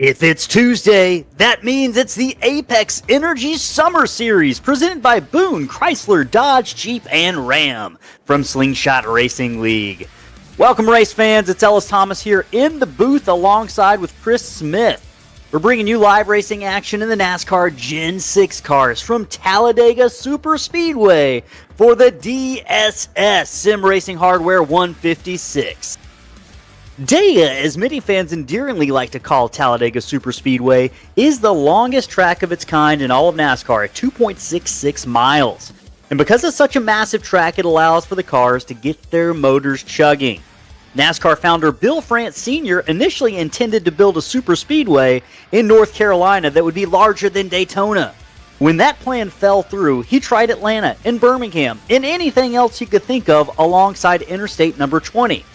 If it's Tuesday, that means it's the Apex Energy Summer Series presented by Boone, Chrysler, Dodge, Jeep, and Ram from Slingshot Racing League. Welcome, race fans. It's Ellis Thomas here in the booth alongside with Chris Smith. We're bringing you live racing action in the NASCAR Gen 6 cars from Talladega Super Speedway for the DSS Sim Racing Hardware 156. Dega, as many fans endearingly like to call Talladega Super Speedway, is the longest track of its kind in all of NASCAR at 2.66 miles. And because it's such a massive track, it allows for the cars to get their motors chugging. NASCAR founder Bill France Sr. initially intended to build a super speedway in North Carolina that would be larger than Daytona. When that plan fell through, he tried Atlanta and Birmingham and anything else he could think of alongside Interstate number 20.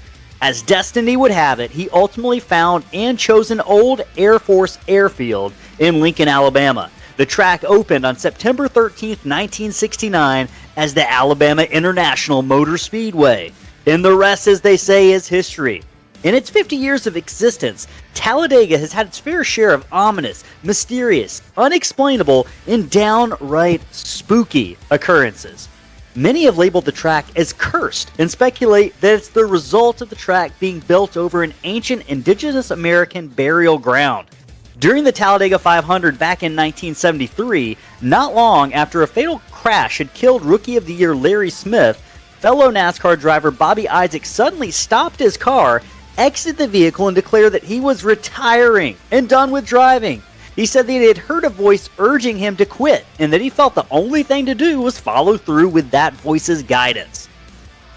As destiny would have it, he ultimately found and chose an old Air Force airfield in Lincoln, Alabama. The track opened on September 13, 1969 as the Alabama International Motor Speedway. And the rest, as they say, is history. In its 50 years of existence, Talladega has had its fair share of ominous, mysterious, unexplainable, and downright spooky occurrences. Many have labeled the track as cursed and speculate that it's the result of the track being built over an ancient indigenous American burial ground. During the Talladega 500 back in 1973, not long after a fatal crash had killed Rookie of the Year Larry Smith, fellow NASCAR driver Bobby Isaac suddenly stopped his car, exited the vehicle, and declared that he was retiring and done with driving. He said that he had heard a voice urging him to quit, and that he felt the only thing to do was follow through with that voice's guidance.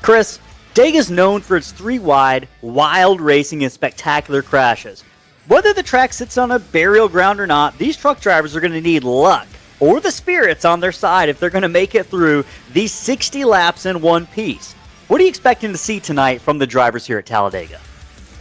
Chris, Dega is known for its three-wide, wild racing and spectacular crashes. Whether the track sits on a burial ground or not, these truck drivers are going to need luck or the spirits on their side if they're going to make it through these 60 laps in one piece. What are you expecting to see tonight from the drivers here at Talladega?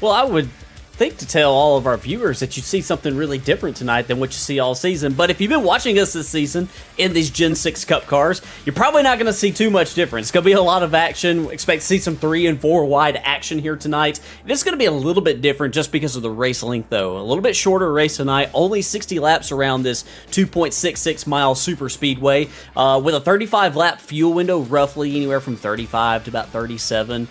Well, I would think to tell all of our viewers that you see something really different tonight than what you see all season. But if you've been watching us this season in these Gen 6 Cup cars, you're probably not going to see too much difference. It's going to be a lot of action. Expect to see some 3 and 4 wide action here tonight. And it's going to be a little bit different just because of the race length, though. A little bit shorter race tonight. Only 60 laps around this 2.66 mile super speedway with a 35 lap fuel window, roughly anywhere from 35 to about 37.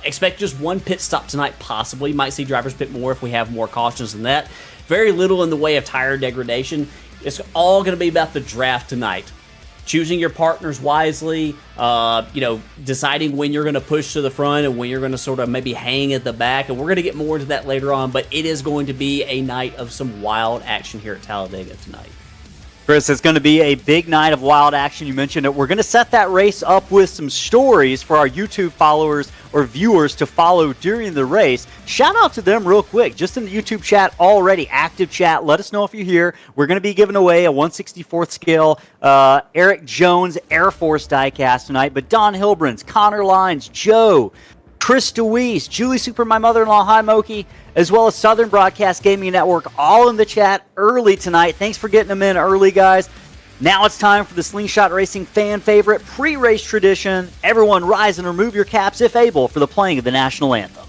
Expect just one pit stop tonight, possibly. Might see drivers pit more if we have more cautions than that. Very little in the way of tire degradation. It's all going to be about the draft tonight. Choosing your partners wisely, deciding when you're going to push to the front and when you're going to sort of maybe hang at the back. And we're going to get more into that later on, but it is going to be a night of some wild action here at Talladega tonight. Chris, it's going to be a big night of wild action. You mentioned it. We're going to set that race up with some stories for our YouTube followers or viewers to follow during the race. Shout out to them real quick. Just in the YouTube chat already, active chat. Let us know if you're here. We're going to be giving away a 1/64th scale Eric Jones Air Force diecast tonight. But Don Hilbrans, Connor Lines, Joe, Chris DeWeese, Julie Super, my mother-in-law, hi Moki, as well as Southern Broadcast Gaming Network, all in the chat early tonight. Thanks for getting them in early, guys. Now it's time for the Slingshot Racing fan favorite pre-race tradition. Everyone rise and remove your caps if able for the playing of the national anthem.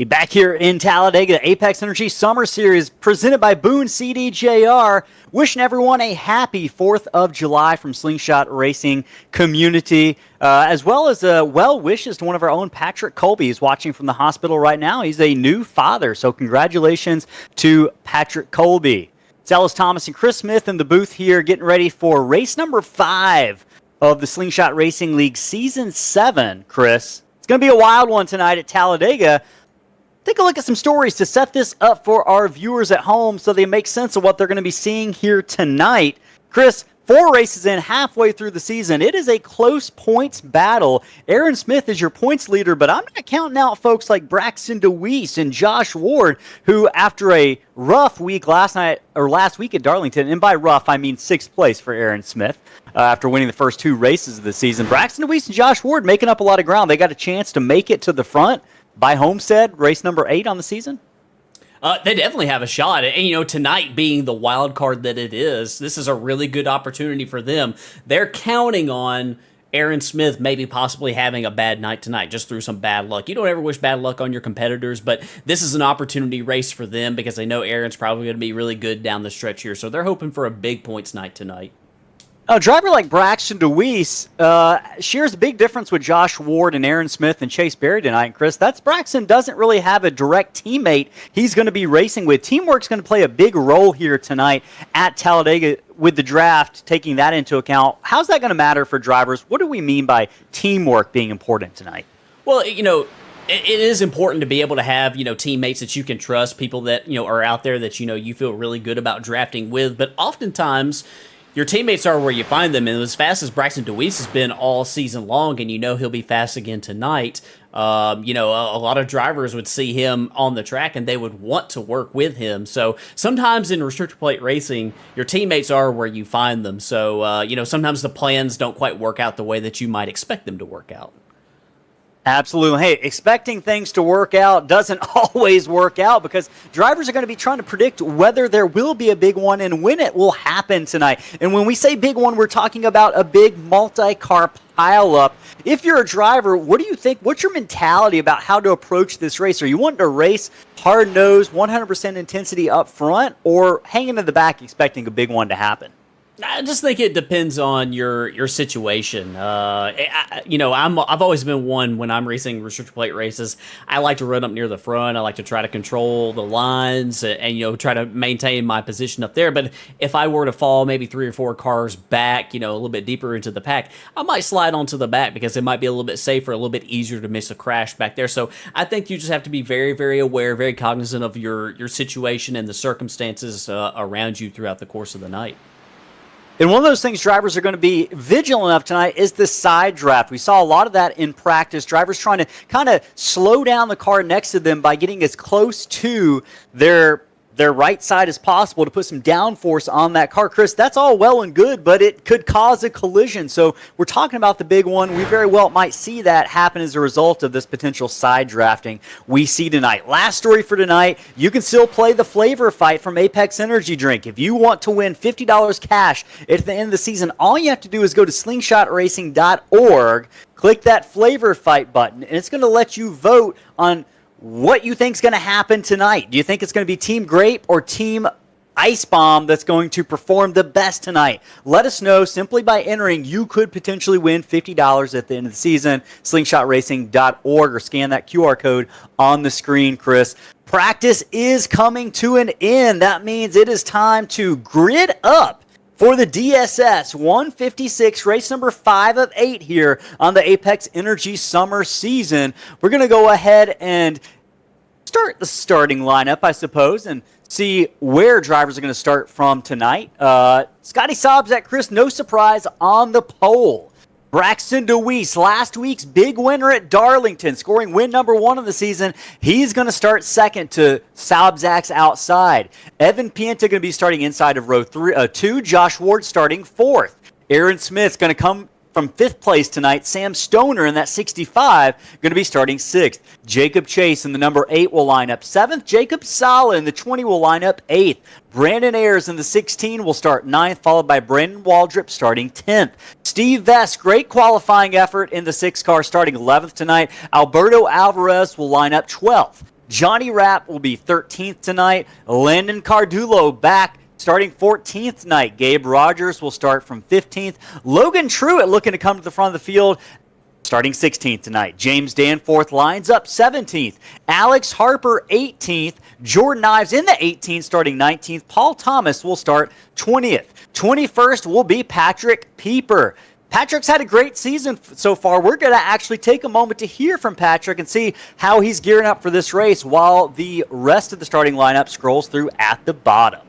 Back here in Talladega, the Apex Energy Summer Series presented by Boone CDJR. Wishing everyone a happy 4th of July from Slingshot Racing community, as well as well wishes to one of our own, Patrick Colby. He's watching from the hospital right now. He's a new father, so congratulations to Patrick Colby. It's Ellis Thomas and Chris Smith in the booth here getting ready for race number 5 of the Slingshot Racing League Season 7, Chris. It's going to be a wild one tonight at Talladega. Take a look at some stories to set this up for our viewers at home so they make sense of what they're going to be seeing here tonight. Chris, 4 races in, halfway through the season. It is a close points battle. Aaron Smith is your points leader, but I'm not counting out folks like Braxton DeWeese and Josh Ward, who after a rough week last week at Darlington, and by rough I mean 6th place for Aaron Smith, after winning the first 2 races of the season. Braxton DeWeese and Josh Ward making up a lot of ground. They got a chance to make it to the front by Homestead, race number 8 on the season? They definitely have a shot. And, tonight being the wild card that it is, this is a really good opportunity for them. They're counting on Aaron Smith maybe possibly having a bad night tonight, just through some bad luck. You don't ever wish bad luck on your competitors, but this is an opportunity race for them because they know Aaron's probably going to be really good down the stretch here. So they're hoping for a big points night tonight. A driver like Braxton DeWeese shares a big difference with Josh Ward and Aaron Smith and Chase Berry tonight. And Chris, Braxton doesn't really have a direct teammate he's going to be racing with. Teamwork's going to play a big role here tonight at Talladega with the draft, taking that into account. How's that going to matter for drivers? What do we mean by teamwork being important tonight? Well, it is important to be able to have, teammates that you can trust, people that, are out there that, you feel really good about drafting with. But oftentimes, your teammates are where you find them, and as fast as Braxton DeWeese has been all season long, and he'll be fast again tonight, a lot of drivers would see him on the track, and they would want to work with him. So sometimes in restrictor plate racing, your teammates are where you find them. So, sometimes the plans don't quite work out the way that you might expect them to work out. Absolutely. Hey, expecting things to work out doesn't always work out because drivers are going to be trying to predict whether there will be a big one and when it will happen tonight. And when we say big one, we're talking about a big multi-car pileup. If you're a driver, what do you think? What's your mentality about how to approach this race? Are you wanting to race hard-nosed, 100% intensity up front, or hanging in the back expecting a big one to happen? I just think it depends on your situation. I've always been one when I'm racing restrictor plate races. I like to run up near the front. I like to try to control the lines and try to maintain my position up there. But if I were to fall maybe 3 or 4 cars back, a little bit deeper into the pack, I might slide onto the back because it might be a little bit safer, a little bit easier to miss a crash back there. So I think you just have to be very, very aware, very cognizant of your situation and the circumstances around you throughout the course of the night. And one of those things drivers are going to be vigilant of tonight is the side draft. We saw a lot of that in practice. Drivers trying to kind of slow down the car next to them by getting as close to their right side as possible to put some downforce on that car. Chris, that's all well and good, but it could cause a collision. So we're talking about the big one. We very well might see that happen as a result of this potential side drafting we see tonight. Last story for tonight, you can still play the flavor fight from Apex Energy Drink. If you want to win $50 cash at the end of the season, all you have to do is go to slingshotracing.org, click that flavor fight button, and it's going to let you vote on what you think is going to happen tonight. Do you think it's going to be Team Grape or Team Ice Bomb that's going to perform the best tonight? Let us know simply by entering. You could potentially win $50 at the end of the season. Slingshotracing.org or scan that QR code on the screen, Chris. Practice is coming to an end. That means it is time to grid up for the DSS 156, race number 5 of 8 here on the Apex Energy Summer Season. We're going to go ahead and start the starting lineup, I suppose, and see where drivers are going to start from tonight. Scotty Sobczak, Chris, no surprise on the pole. Braxton DeWeese, last week's big winner at Darlington, scoring win number 1 of the season. He's going to start second to Sobczak's outside. Evan Pienta going to be starting inside of row 2. Josh Ward starting 4th. Aaron Smith's going to come from 5th place tonight. Sam Stoner in that 65 going to be starting 6th. Jacob Chase in the number 8 will line up 7th. Jacob Sala in the 20 will line up 8th. Brandon Ayers in the 16 will start 9th, followed by Brendan Waldrop starting 10th. Steve Vest, great qualifying effort in the 6 car, starting 11th tonight. Alberto Alvarez will line up 12th. Johnny Rapp will be 13th tonight. Landon Cardulo back starting 14th tonight. Gabe Rogers will start from 15th. Logan Truitt looking to come to the front of the field, starting 16th tonight. James Danforth lines up 17th. Alex Harper 18th. Jordan Ives in the 18th, starting 19th. Paul Thomas will start 20th. 21st will be Patrick Pieper. Patrick's had a great season so far. We're going to actually take a moment to hear from Patrick and see how he's gearing up for this race while the rest of the starting lineup scrolls through at the bottom.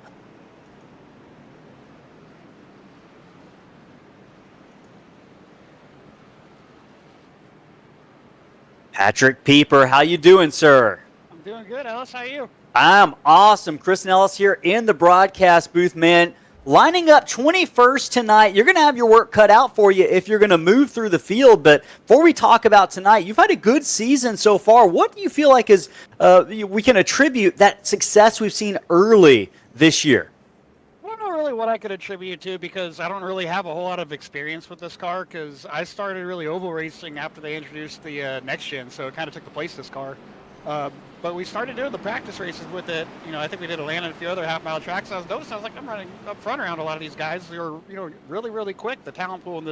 Patrick Pieper, how you doing, sir? I'm doing good, Ellis. How are you? I'm awesome. Chris and Ellis here in the broadcast booth, man. Lining up 21st tonight. You're going to have your work cut out for you if you're going to move through the field. But before we talk about tonight, you've had a good season so far. What do you feel like is we can attribute that success we've seen early this year? I don't know really what I could attribute to because I don't really have a whole lot of experience with this car because I started really oval racing after they introduced the next gen, so it kind of took the place of this car. But we started doing the practice races with it. You know, I think we did Atlanta and a few other half-mile tracks. I was noticing, I was like, I'm running up front around a lot of these guys. They were, you know, really, really quick. The talent pool in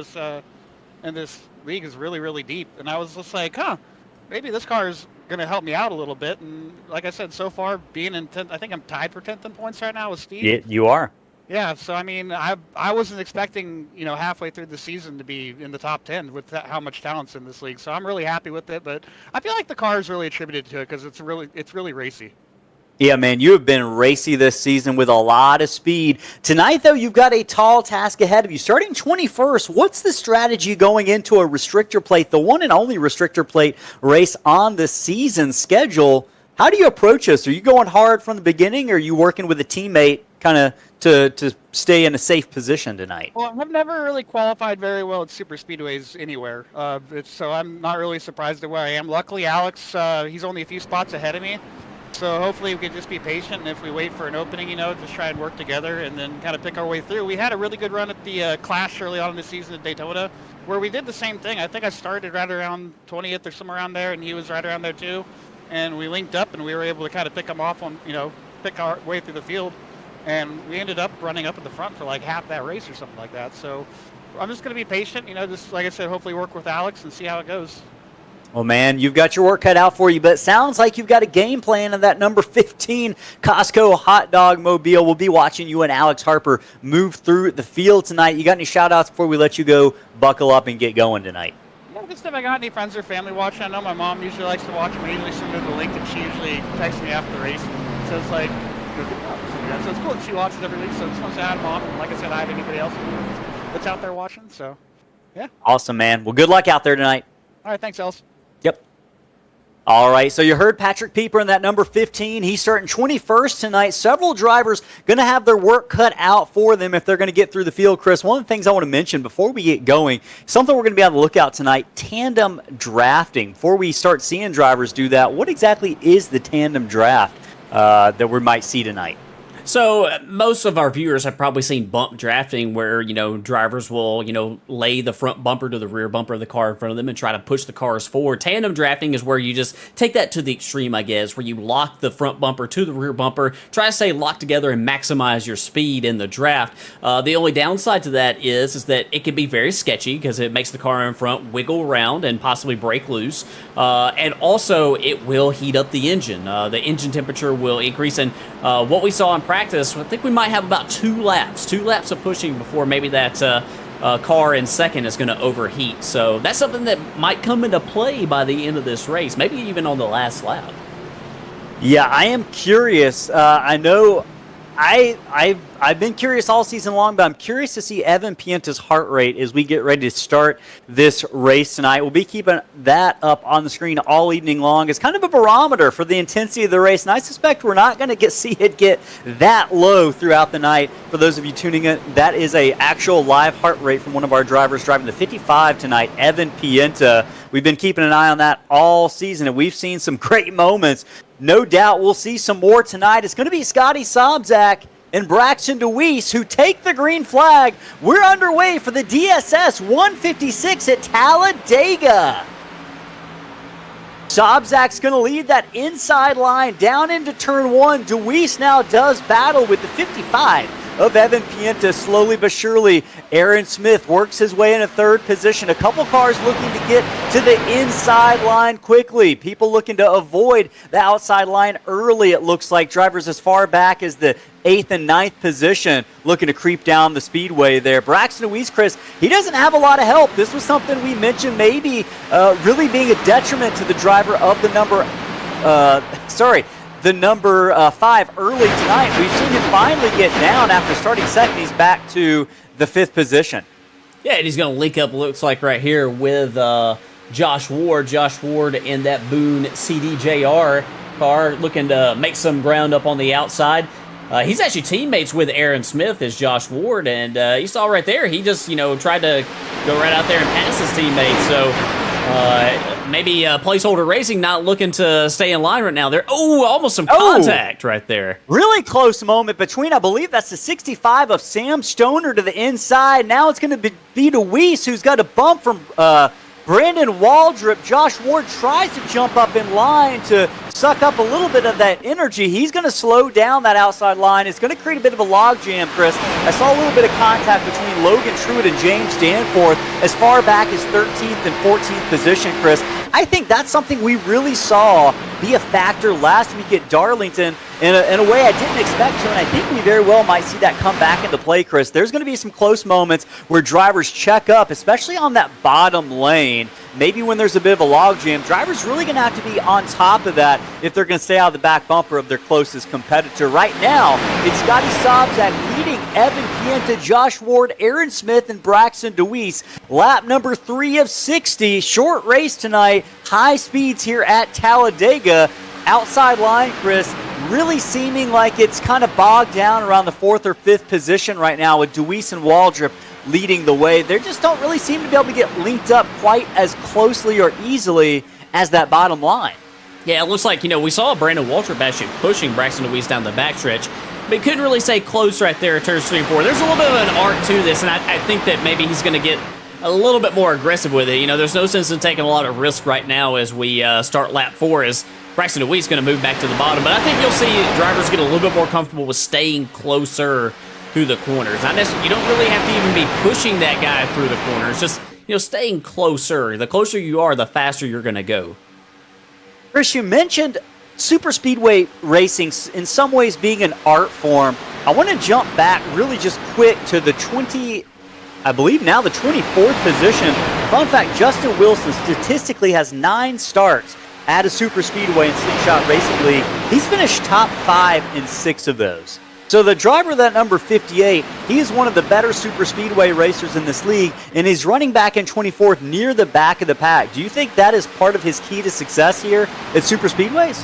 this league is really, really deep. And I was just like, maybe this car is going to help me out a little bit. And like I said, so far, being in 10th, I think I'm tied for 10th in points right now with Steve. Yeah, you are. Yeah, so I mean, I wasn't expecting, you know, halfway through the season to be in the top 10 with how much talent's in this league. So I'm really happy with it, but I feel like the car is really attributed to it because it's really racy. Yeah, man, you have been racy this season with a lot of speed. Tonight, though, you've got a tall task ahead of you. Starting 21st, what's the strategy going into a restrictor plate, the one and only restrictor plate race on the season schedule? How do you approach this? Are you going hard from the beginning, or are you working with a teammate kind of to stay in a safe position tonight? Well, I've never really qualified very well at super speedways anywhere, so I'm not really surprised at where I am. Luckily, Alex, he's only a few spots ahead of me, so hopefully we can just be patient, and if we wait for an opening, you know, just try and work together and then kind of pick our way through. We had a really good run at the Clash early on in the season at Daytona, where we did the same thing. I think I started right around 20th or somewhere around there, and he was right around there too, and we linked up, and we were able to kind of pick him off on, you know, pick our way through the field. And we ended up running up at the front for like half that race or something like that. So I'm just going to be patient, you know, just like I said, hopefully work with Alex and see how it goes. Well, man, you've got your work cut out for you, but it sounds like you've got a game plan of that number 15 Costco hot dog mobile. We'll be watching you and Alex Harper move through the field tonight. You got any shout-outs before we let you go buckle up and get going tonight? Yeah, just if I got any friends or family watching. I know my mom usually likes to watch them. I usually send her the link, and she usually texts me after the race. So it's like, so it's cool that she watches every week. So it's fun to have mom. And like I said, I have anybody else that's out there watching. So, yeah. Awesome, man. Well, good luck out there tonight. All right, thanks, Els. Yep. All right, so you heard Patrick Pieper in that number 15. He's starting 21st tonight. Several drivers going to have their work cut out for them if they're going to get through the field, Chris. One of the things I want to mention before we get going, something we're going to be on the lookout tonight, tandem drafting. Before we start seeing drivers do that, what exactly is the tandem draft that we might see tonight? So most of our viewers have probably seen bump drafting where, you know, drivers will, you know, lay the front bumper to the rear bumper of the car in front of them and try to push the cars forward. Tandem drafting is where you just take that to the extreme, I guess, where you lock the front bumper to the rear bumper, try to stay locked together and maximize your speed in the draft. The only downside to that is that it can be very sketchy because it makes the car in front wiggle around and possibly break loose. And also it will heat up the engine. The engine temperature will increase. And what we saw in practice, I think we might have about two laps of pushing before maybe that car in second is going to overheat. So that's something that might come into play by the end of this race, maybe even on the last lap. Yeah, I am curious. I know I've been curious all season long, but I'm curious to see Evan Pienta's heart rate as we get ready to start this race tonight. We'll be keeping that up on the screen all evening long. It's kind of a barometer for the intensity of the race, and I suspect we're not going to see it get that low throughout the night. For those of you tuning in, that is a actual live heart rate from one of our drivers driving the 55 tonight, Evan Pienta. We've been keeping an eye on that all season, and we've seen some great moments. No doubt we'll see some more tonight. It's going to be Scotty Sobczak and Braxton DeWeese who take the green flag. We're underway for the DSS 156 at Talladega. Sobzak's going to lead that inside line down into turn 1. Deweese now does battle with the 55 of Evan Pienta, slowly but surely. Aaron Smith works his way into third position. A couple cars looking to get to the inside line quickly. People looking to avoid the outside line early, it looks like. Drivers as far back as the 8th and 9th position looking to creep down the speedway there. Braxton Deweese, Chris, he doesn't have a lot of help. This was something we mentioned maybe really being a detriment to the driver of the number, the number 5 early tonight. We've seen him finally get down after starting second. He's back to the 5th position. Yeah, and he's going to link up, looks like right here, with Josh Ward. Josh Ward in that Boone CDJR car looking to make some ground up on the outside. He's actually teammates with Aaron Smith as Josh Ward, and you saw right there, he just, tried to go right out there and pass his teammates. So maybe Placeholder Racing not looking to stay in line right now. There, almost some contact right there. Really close moment between, I believe that's the 65 of Sam Stoner to the inside. Now it's going to be Deweese, who's got a bump from Brandon Waldrop. Josh Ward tries to jump up in line to suck up a little bit of that energy. He's going to slow down that outside line. It's going to create a bit of a logjam, Chris. I saw a little bit of contact between Logan Truitt and James Danforth as far back as 13th and 14th position, Chris. I think that's something we really saw be a factor last week at Darlington in a way I didn't expect to, and I think we very well might see that come back into play, Chris. There's going to be some close moments where drivers check up, especially on that bottom lane. Maybe when there's a bit of a logjam, drivers really going to have to be on top of that if they're going to stay out of the back bumper of their closest competitor. Right now, it's Scotty Sobzak leading Evan Pienta, Josh Ward, Aaron Smith, and Braxton Deweese. Lap number 3 of 60. Short race tonight. High speeds here at Talladega. Outside line, Chris, really seeming like it's kind of bogged down around the 4th or 5th position right now with Deweese and Waldrop leading the way. They just don't really seem to be able to get linked up quite as closely or easily as that bottom line. Yeah, it looks like, we saw Brandon Waldrop actually pushing Braxton Deweese down the backstretch, but he couldn't really stay close right there at turns 3 and 4. There's a little bit of an arc to this, and I think that maybe he's going to get a little bit more aggressive with it. There's no sense in taking a lot of risk right now as we start lap 4, as Braxton Deweese is going to move back to the bottom. But I think you'll see drivers get a little bit more comfortable with staying closer through the corners. You don't really have to even be pushing that guy through the corners. Just, staying closer. The closer you are, the faster you're going to go. Chris, you mentioned super speedway racing in some ways being an art form. I want to jump back really just quick to the 24th position. Fun fact, Justin Wilson statistically has 9 starts at a super speedway in Slingshot Racing League. He's finished top 5 in 6 of those. So the driver of that number 58, he is one of the better super speedway racers in this league, and he's running back in 24th near the back of the pack. Do you think that is part of his key to success here at super speedways?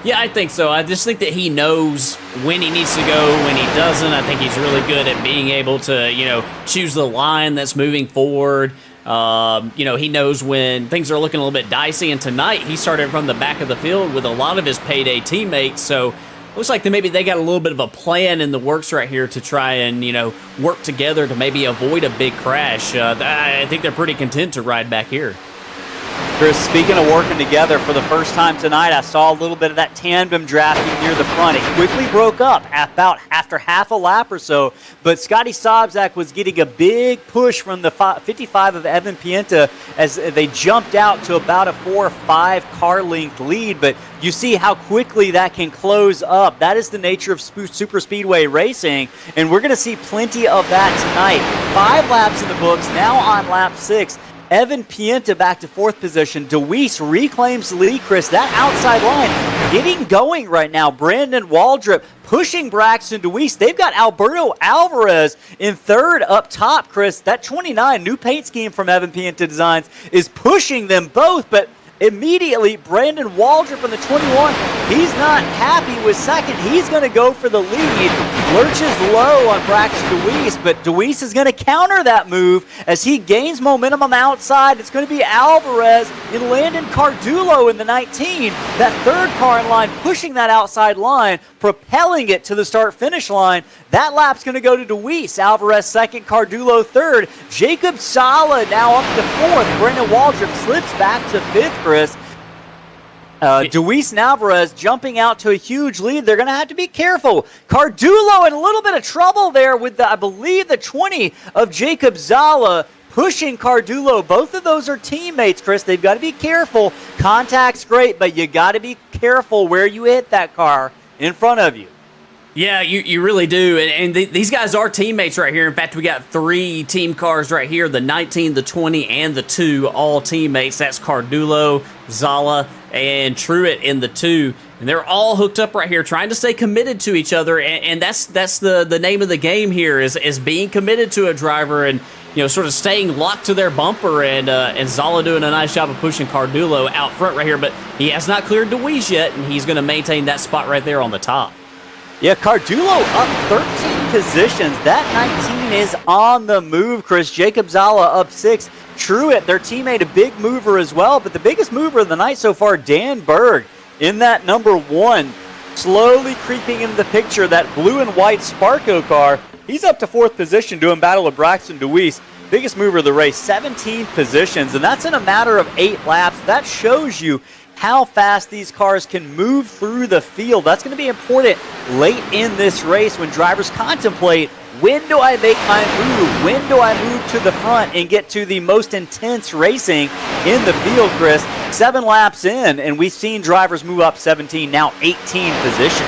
Yeah, I think so. I just think that he knows when he needs to go, when he doesn't. I think he's really good at being able to, choose the line that's moving forward. He knows when things are looking a little bit dicey, and tonight he started from the back of the field with a lot of his payday teammates, so looks like maybe they got a little bit of a plan in the works right here to try and, work together to maybe avoid a big crash. I think they're pretty content to ride back here. Chris, speaking of working together for the first time tonight, I saw a little bit of that tandem drafting near the front. It quickly broke up about after half a lap or so, but Scotty Sobzak was getting a big push from the 55 of Evan Pienta as they jumped out to about a 4 or 5 car length lead, but you see how quickly that can close up. That is the nature of super speedway racing, and we're going to see plenty of that tonight. 5 laps in the books, now on lap 6. Evan Pienta back to 4th position. Deweese reclaims the lead, Chris. That outside line getting going right now. Brandon Waldrop pushing Braxton Deweese. They've got Alberto Alvarez in 3rd up top, Chris. That 29 new paint scheme from Evan Pienta Designs is pushing them both, but immediately, Brandon Waldrop in the 21, he's not happy with 2nd. He's going to go for the lead. Lurches low on Braxton Deweese, but Deweese is going to counter that move as he gains momentum on the outside. It's going to be Alvarez and Landon Cardulo in the 19. That 3rd car in line pushing that outside line, propelling it to the start-finish line. That lap's going to go to Deweese. Alvarez 2nd, Cardulo 3rd. Jacob Sala now up to 4th. Brandon Waldrop slips back to 5th, Chris. Deweese and Alvarez jumping out to a huge lead. They're going to have to be careful. Cardulo in a little bit of trouble there with, I believe, the 20 of Jacob Zala pushing Cardulo. Both of those are teammates, Chris. They've got to be careful. Contact's great, but you got to be careful where you hit that car in front of you. Yeah, you really do. And these guys are teammates right here. In fact, we got 3 team cars right here, the 19, the 20, and the 2, all teammates. That's Cardulo, Zala, and Truett in the 2. And they're all hooked up right here, trying to stay committed to each other. And that's the name of the game here is being committed to a driver and, sort of staying locked to their bumper. And Zala doing a nice job of pushing Cardulo out front right here. But he has not cleared Deweese yet, and he's going to maintain that spot right there on the top. Yeah, Cardulo up 13 positions. That 19 is on the move, Chris. Jacob Zala up 6. Truett, their teammate, a big mover as well. But the biggest mover of the night so far, Dan Berg, in that number 1, slowly creeping into the picture. That blue and white Sparko car, he's up to 4th position doing battle with Braxton Deweese. Biggest mover of the race, 17 positions. And that's in a matter of 8 laps. That shows you how fast these cars can move through the field. That's going to be important late in this race when drivers contemplate, when do I make my move? When do I move to the front and get to the most intense racing in the field, Chris? 7 laps in, and we've seen drivers move up 17, now 18 positions.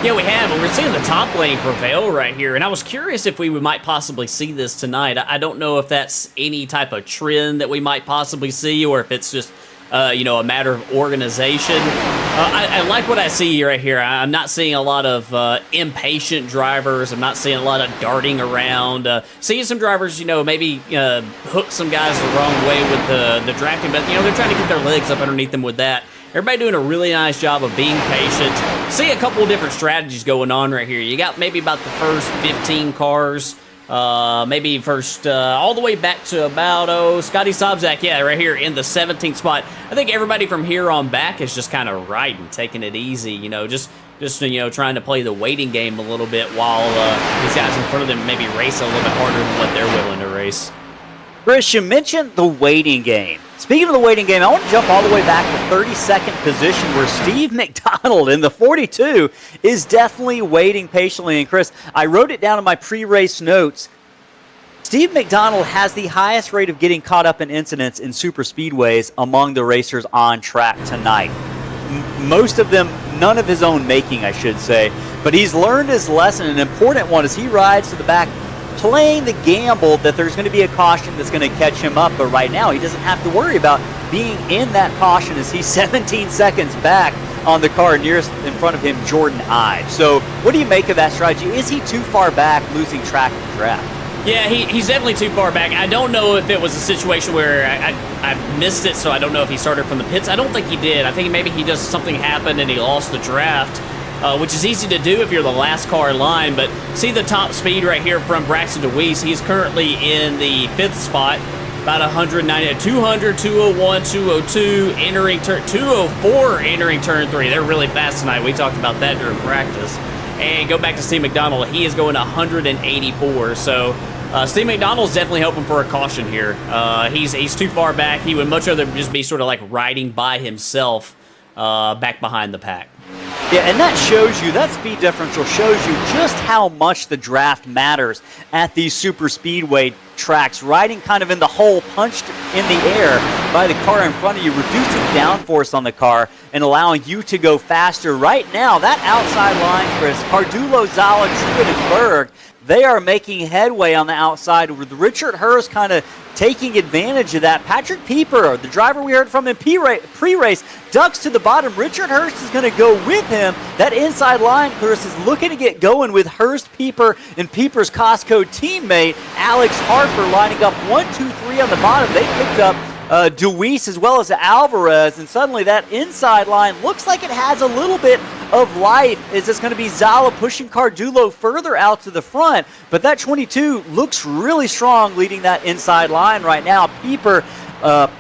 Yeah, we have, and we're seeing the top lane prevail right here, and I was curious if we might possibly see this tonight. I don't know if that's any type of trend that we might possibly see, or if it's just a matter of organization. I like what I see right here. I'm not seeing a lot of impatient drivers. I'm not seeing a lot of darting around. Seeing some drivers, maybe hook some guys the wrong way with the drafting, but, they're trying to get their legs up underneath them with that. Everybody doing a really nice job of being patient. See a couple of different strategies going on right here. You got maybe about the first 15 cars. Maybe first all the way back to about Scotty Sobczak, right here in the 17th spot. I think everybody from here on back is just kind of riding, taking it easy, just trying to play the waiting game a little bit while these guys in front of them maybe race a little bit harder than what they're willing to race. Chris, you mentioned the waiting game. Speaking of the waiting game, I want to jump all the way back to 32nd position where Steve McDonald in the 42 is definitely waiting patiently. And Chris, I wrote it down in my pre-race notes. Steve McDonald has the highest rate of getting caught up in incidents in super speedways among the racers on track tonight. Most of them, none of his own making, I should say. But he's learned his lesson, an important one, as he rides to the back, playing the gamble that there's going to be a caution that's going to catch him up. But right now, he doesn't have to worry about being in that caution as he's 17 seconds back on the car nearest in front of him, Jordan Ives. So what do you make of that strategy? Is he too far back, losing track of the draft? Yeah, he's definitely too far back. I don't know if it was a situation where I missed it, so I don't know if he started from the pits. I don't think he did. I think maybe something happened and he lost the draft. Which is easy to do if you're the last car in line, but see the top speed right here from Braxton Deweese. He's currently in the 5th spot, about 190, 200, 201, 202, entering turn 204, entering turn 3. They're really fast tonight. We talked about that during practice. And go back to Steve McDonald. He is going 184. So Steve McDonald's definitely hoping for a caution here. He's too far back. He would much rather just be sort of like riding by himself back behind the pack. Yeah, and that shows you, that speed differential shows you just how much the draft matters at these super speedway tracks. Riding kind of in the hole, punched in the air by the car in front of you, reducing downforce on the car and allowing you to go faster. Right now, that outside line, Chris, Cardulo, Zala, Truett, and Berg, they are making headway on the outside with Richard Hurst kind of taking advantage of that. Patrick Pieper, the driver we heard from in pre-race, ducks to the bottom. Richard Hurst is going to go with him. That inside line, Chris, is looking to get going with Hurst, Pieper, and Pieper's Costco teammate, Alex Harper, lining up 1, 2, 3 on the bottom. They picked up Deweese as well as Alvarez, and suddenly that inside line looks like it has a little bit of life. Is this going to be Zala pushing Cardulo further out to the front? But that 22 looks really strong leading that inside line right now. Pieper, Harper,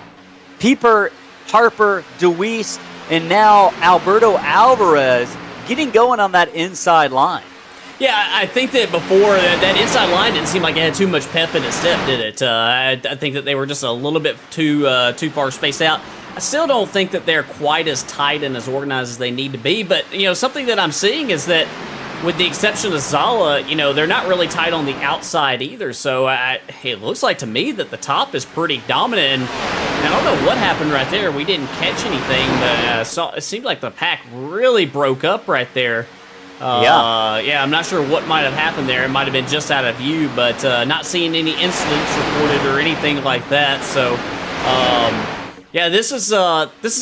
Deweese, and now Alberto Alvarez getting going on that inside line. Yeah, I think that before that inside line didn't seem like it had too much pep in its step, did it? I think that they were just a little bit too far spaced out. I still don't think that they're quite as tight and as organized as they need to be. But, something that I'm seeing is that with the exception of Zala, they're not really tight on the outside either. So it looks like to me that the top is pretty dominant. And I don't know what happened right there. We didn't catch anything, but it seemed like the pack really broke up right there. Yeah, I'm not sure what might have happened there. It might have been just out of view, but not seeing any incidents reported or anything like that. So, yeah, this is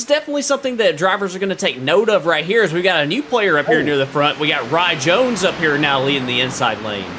definitely something that drivers are going to take note of right here. As we got a new player up here near the front. We got Rye Jones up here now leading the inside lane.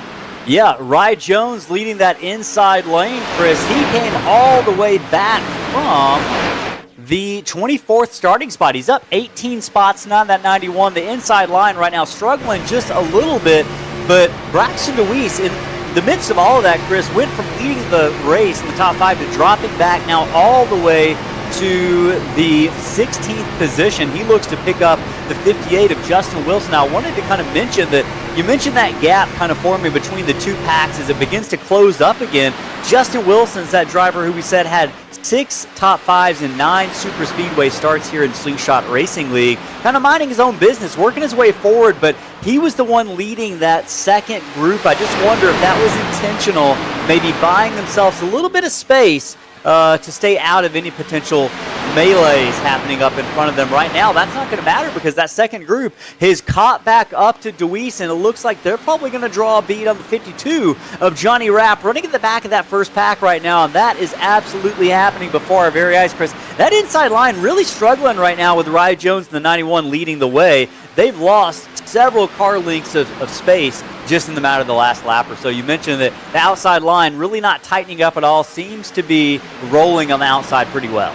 Yeah, Rye Jones leading that inside lane, Chris. He came all the way back from the 24th starting spot. He's up 18 spots, not that 91. The inside line right now struggling just a little bit, but Braxton DeWeese, in the midst of all of that, Chris, went from leading the race in the top 5 to dropping back now all the way to the 16th position. He looks to pick up the 58 of Justin Wilson. Now, I wanted to kind of mention that you mentioned that gap kind of forming between the two packs as it begins to close up again. Justin Wilson's that driver who we said had 6 top 5s and 9 super speedway starts here in Slingshot Racing League, kind of minding his own business, working his way forward, but he was the one leading that second group. I just wonder if that was intentional, maybe buying themselves a little bit of space to stay out of any potential melees happening up in front of them. Right now, that's not going to matter because that second group has caught back up to DeWeese, and it looks like they're probably going to draw a beat on the 52 of Johnny Rapp running at the back of that first pack right now, and that is absolutely happening before our very eyes, Chris. That inside line really struggling right now with Rye Jones and the 91 leading the way. They've lost several car lengths of space just in the matter of the last lap or so. You mentioned that the outside line really not tightening up at all, seems to be rolling on the outside pretty well.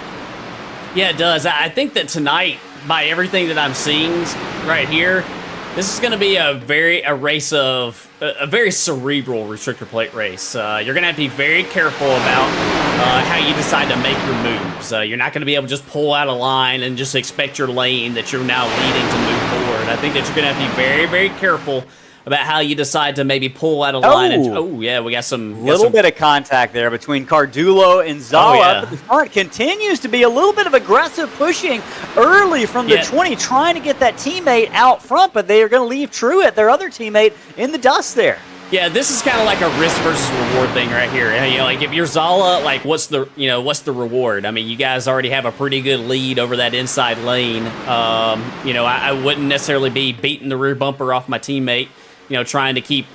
Yeah, it does. I think that tonight, by everything that I'm seeing right here, this is going to be a very cerebral restrictor plate race. You're going to have to be very careful about how you decide to make your moves. You're not going to be able to just pull out a line and just expect your lane that you're now leading to move forward. I think that you're going to have to be very, very careful about how you decide to maybe pull out a line. We got some bit of contact there between Cardulo and Zala. But the front continues to be a little bit of aggressive pushing early from the 20, trying to get that teammate out front, but they are going to leave Truett, their other teammate, in the dust there. Yeah, this is kind of like a risk versus reward thing right here. Like if you're Zala, like what's the reward? I mean, you guys already have a pretty good lead over that inside lane. I wouldn't necessarily be beating the rear bumper off my teammate, trying to keep,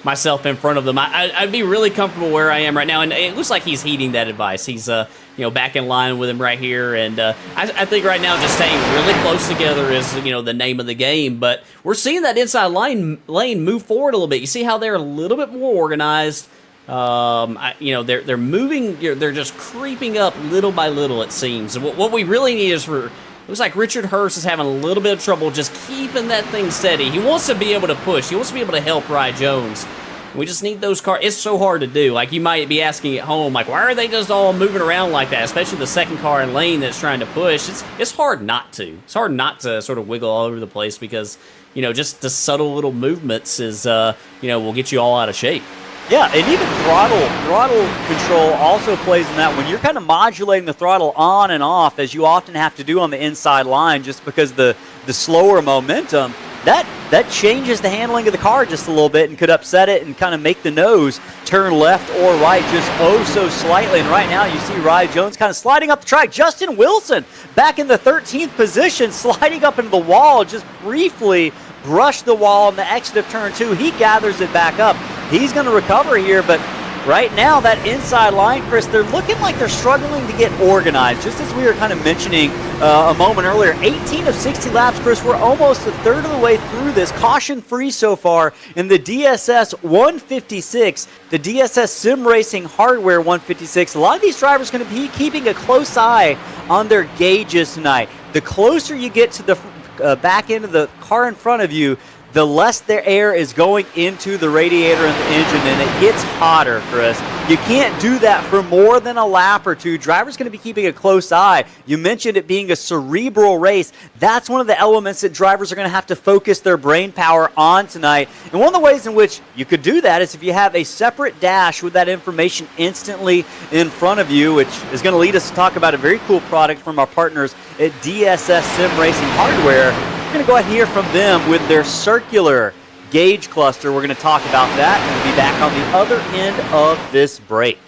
myself in front of them. I'd be really comfortable where I am right now, and it looks like he's heeding that advice. He's back in line with him right here, and I think right now just staying really close together is the name of the game. But we're seeing that inside lane move forward a little bit. You see how they're a little bit more organized. They're moving. They're just creeping up little by little. It seems. What we really need is looks like Richard Hurst is having a little bit of trouble just keeping that thing steady. He wants to be able to push. He wants to be able to help Rye Jones. We just need those cars. It's so hard to do. Like, you might be asking at home, like, why are they just all moving around like that, especially the second car in lane that's trying to push? It's hard not to. It's hard not to sort of wiggle all over the place because, just the subtle little movements is, will get you all out of shape. Yeah, and even throttle control also plays in that. When you're kind of modulating the throttle on and off, as you often have to do on the inside line just because the slower momentum, that changes the handling of the car just a little bit and could upset it and kind of make the nose turn left or right just so slightly. And right now you see Rye Jones kind of sliding up the track. Justin Wilson back in the 13th position, sliding up into the wall, just briefly brushed the wall on the exit of turn 2. He gathers it back up. He's going to recover here, but right now that inside line, Chris, they're looking like they're struggling to get organized. Just as we were kind of mentioning a moment earlier, 18 of 60 laps, Chris. We're almost a third of the way through this, caution-free so far in the DSS 156, the DSS Sim Racing Hardware 156. A lot of these drivers are going to be keeping a close eye on their gauges tonight. The closer you get to the back end of the car in front of you, the less the air is going into the radiator and the engine, and it gets hotter, Chris. You can't do that for more than a lap or two. Drivers going to be keeping a close eye. You mentioned it being a cerebral race. That's one of the elements that drivers are going to have to focus their brain power on tonight. And one of the ways in which you could do that is if you have a separate dash with that information instantly in front of you, which is going to lead us to talk about a very cool product from our partners at DSS Sim Racing Hardware. We're going to go ahead and hear from them with their circular gauge cluster. We're going to talk about that, and we'll be back on the other end of this break.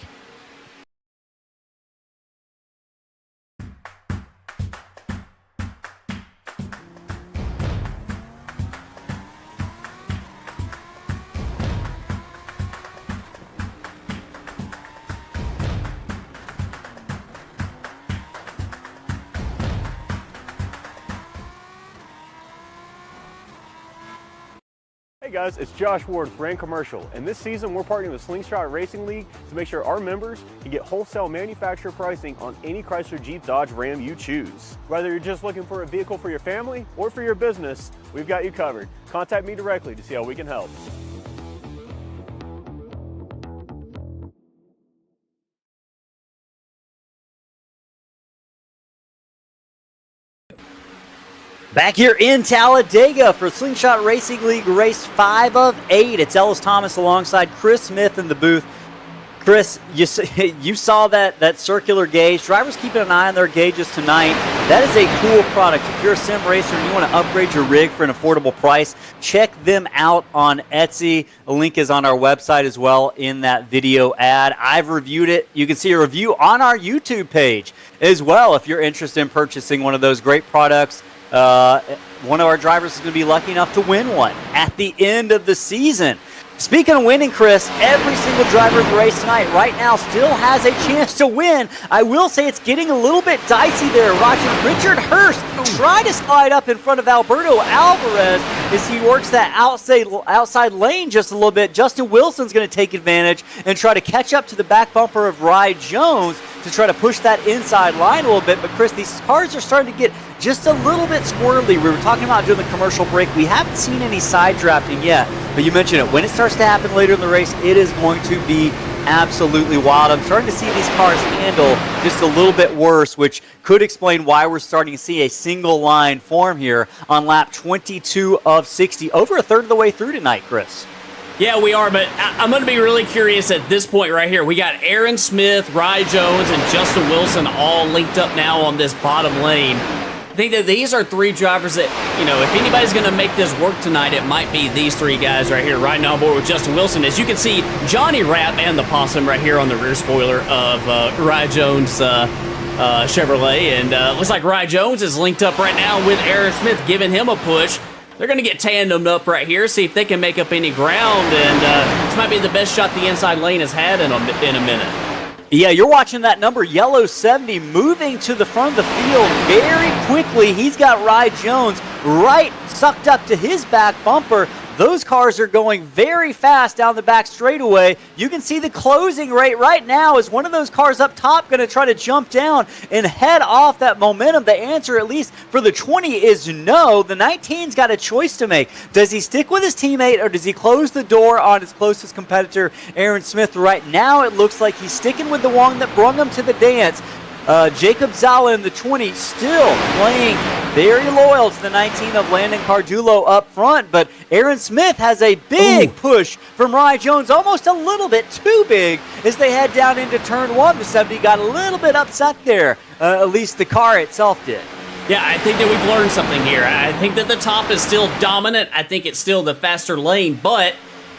Hey guys, it's Josh Ward with Brand Commercial, and this season we're partnering with Slingshot Racing League to make sure our members can get wholesale manufacturer pricing on any Chrysler, Jeep, Dodge, Ram you choose. Whether you're just looking for a vehicle for your family or for your business, we've got you covered. Contact me directly to see how we can help. Back here in Talladega for Slingshot Racing League race 5 of 8. It's Ellis Thomas alongside Chris Smith in the booth. Chris, you saw that circular gauge. Drivers keeping an eye on their gauges tonight. That is a cool product. If you're a sim racer and you want to upgrade your rig for an affordable price, check them out on Etsy. A link is on our website as well in that video ad. I've reviewed it. You can see a review on our YouTube page as well if you're interested in purchasing one of those great products. One of our drivers is going to be lucky enough to win one at the end of the season. Speaking of winning, Chris, every single driver in the race tonight right now still has a chance to win. I will say it's getting a little bit dicey there. Watching Richard Hurst try to slide up in front of Alberto Alvarez as he works that outside lane just a little bit. Justin Wilson's going to take advantage and try to catch up to the back bumper of Rye Jones to try to push that inside line a little bit. But, Chris, these cars are starting to get just a little bit squirrely. We were talking about during the commercial break. We haven't seen any side drafting yet, but you mentioned it. When it starts to happen later in the race, it is going to be absolutely wild. I'm starting to see these cars handle just a little bit worse, which could explain why we're starting to see a single line form here on lap 22 of 60, over a third of the way through tonight, Chris. Yeah, we are, but I'm going to be really curious at this point right here. We got Aaron Smith, Rye Jones, and Justin Wilson all linked up now on this bottom lane. I think that these are three drivers that, if anybody's going to make this work tonight, it might be these three guys right here, riding on board with Justin Wilson. As you can see, Johnny Rapp and the Possum right here on the rear spoiler of Rye Jones' Chevrolet. And looks like Rye Jones is linked up right now with Aaron Smith, giving him a push. They're going to get tandemed up right here, see if they can make up any ground. And this might be the best shot the inside lane has had in a minute. Yeah, you're watching that number, yellow 70, moving to the front of the field very quickly. He's got Rye Jones right sucked up to his back bumper. Those cars are going very fast down the back straightaway. You can see the closing rate right now is one of those cars up top going to try to jump down and head off that momentum. The answer, at least for the 20, is no. The 19's got a choice to make. Does he stick with his teammate or does he close the door on his closest competitor, Aaron Smith? Right now, it looks like he's sticking with the one that brought him to the dance. Jacob Zala in the 20 still playing very loyal to the 19 of Landon Cardullo up front, but Aaron Smith has a big push from Rye Jones, almost a little bit too big as they head down into turn 1. The 70 got a little bit upset there, at least the car itself did. Yeah, I think that we've learned something here. I think that the top is still dominant. I think it's still the faster lane, but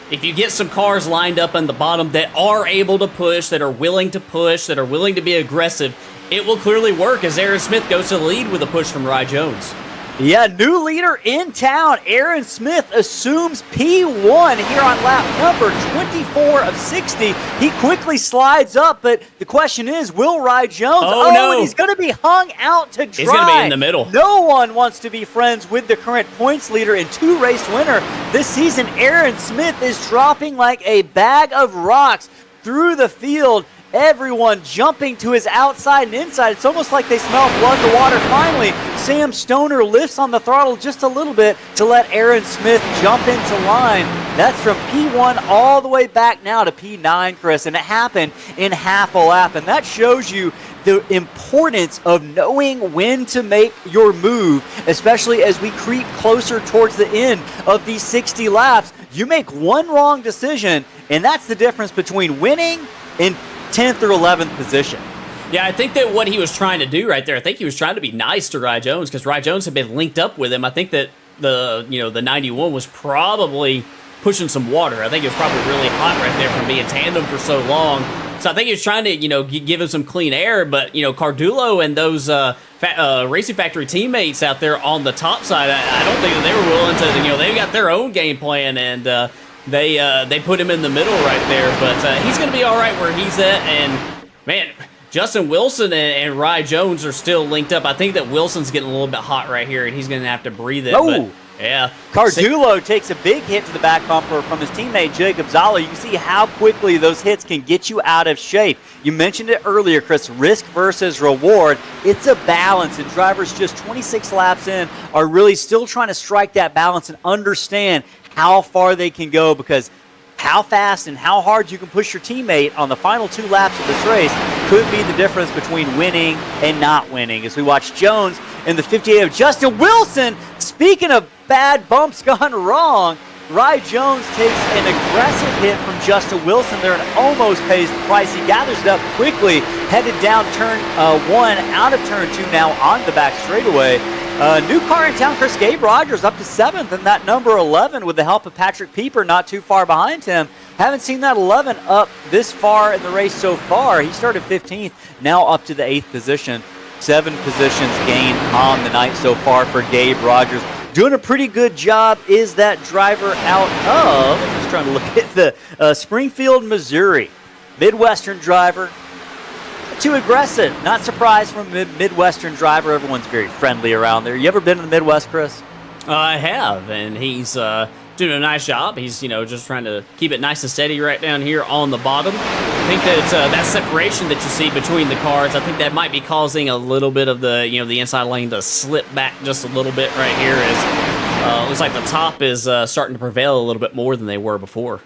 if you get some cars lined up on the bottom that are able to push, that are willing to push, that are willing to be aggressive, it will clearly work as Aaron Smith goes to the lead with a push from Rye Jones. Yeah, new leader in town. Aaron Smith assumes P1 here on lap number 24 of 60. He quickly slides up, but the question is, will Rye Jones? No. And he's going to be hung out to dry. He's going to be in the middle. No one wants to be friends with the current points leader and two-race winner this season. Aaron Smith is dropping like a bag of rocks through the field. Everyone jumping to his outside and inside. It's almost like they smell blood in the water. Finally, Sam Stoner lifts on the throttle just a little bit to let Aaron Smith jump into line. That's from P1 all the way back now to P9, Chris, and it happened in half a lap. And that shows you the importance of knowing when to make your move, especially as we creep closer towards the end of these 60 laps. You make one wrong decision, and that's the difference between winning and 10th or 11th position. Yeah, I think that what he was trying to do right there, I think he was trying to be nice to Ry Jones because Ry Jones had been linked up with him. I think that the 91 was probably pushing some water. I think it was probably really hot right there from being tandem for so long. So I think he was trying to, give him some clean air, but, Cardullo and those Racing Factory teammates out there on the top side, I don't think that they were willing to, they've got their own game plan, and they put him in the middle right there. But he's going to be all right where he's at, and, man, Justin Wilson and Ry Jones are still linked up. I think that Wilson's getting a little bit hot right here, and he's going to have to breathe it. Oh. But, yeah. Cardullo takes a big hit to the back bumper from his teammate Jacob Zala. You can see how quickly those hits can get you out of shape. You mentioned it earlier, Chris, risk versus reward. It's a balance, and drivers just 26 laps in are really still trying to strike that balance and understand how far they can go, because how fast and how hard you can push your teammate on the final 2 laps of this race could be the difference between winning and not winning. As we watch Jones in the 58 of Justin Wilson, speaking of bad bumps gone wrong, Ry Jones takes an aggressive hit from Justin Wilson there and almost pays the price. He gathers it up quickly, headed down turn 1, out of turn 2 now on the back straightaway. New car in town, Chris. Gabe Rogers up to 7th, and that number 11 with the help of Patrick Pieper not too far behind him. Haven't seen that 11 up this far in the race so far. He started 15th, now up to the 8th position. 7 positions gained on the night so far for Gabe Rogers. Doing a pretty good job is that driver out of, I'm just trying to look at the Springfield, Missouri. Midwestern driver. Too aggressive. Not surprised from a Midwestern driver. Everyone's very friendly around there. You ever been to the Midwest, Chris? I have, and he's doing a nice job. He's, just trying to keep it nice and steady right down here on the bottom. I think that that separation that you see between the cars, I think that might be causing a little bit of the, the inside lane to slip back just a little bit right here, as looks like the top is starting to prevail a little bit more than they were before.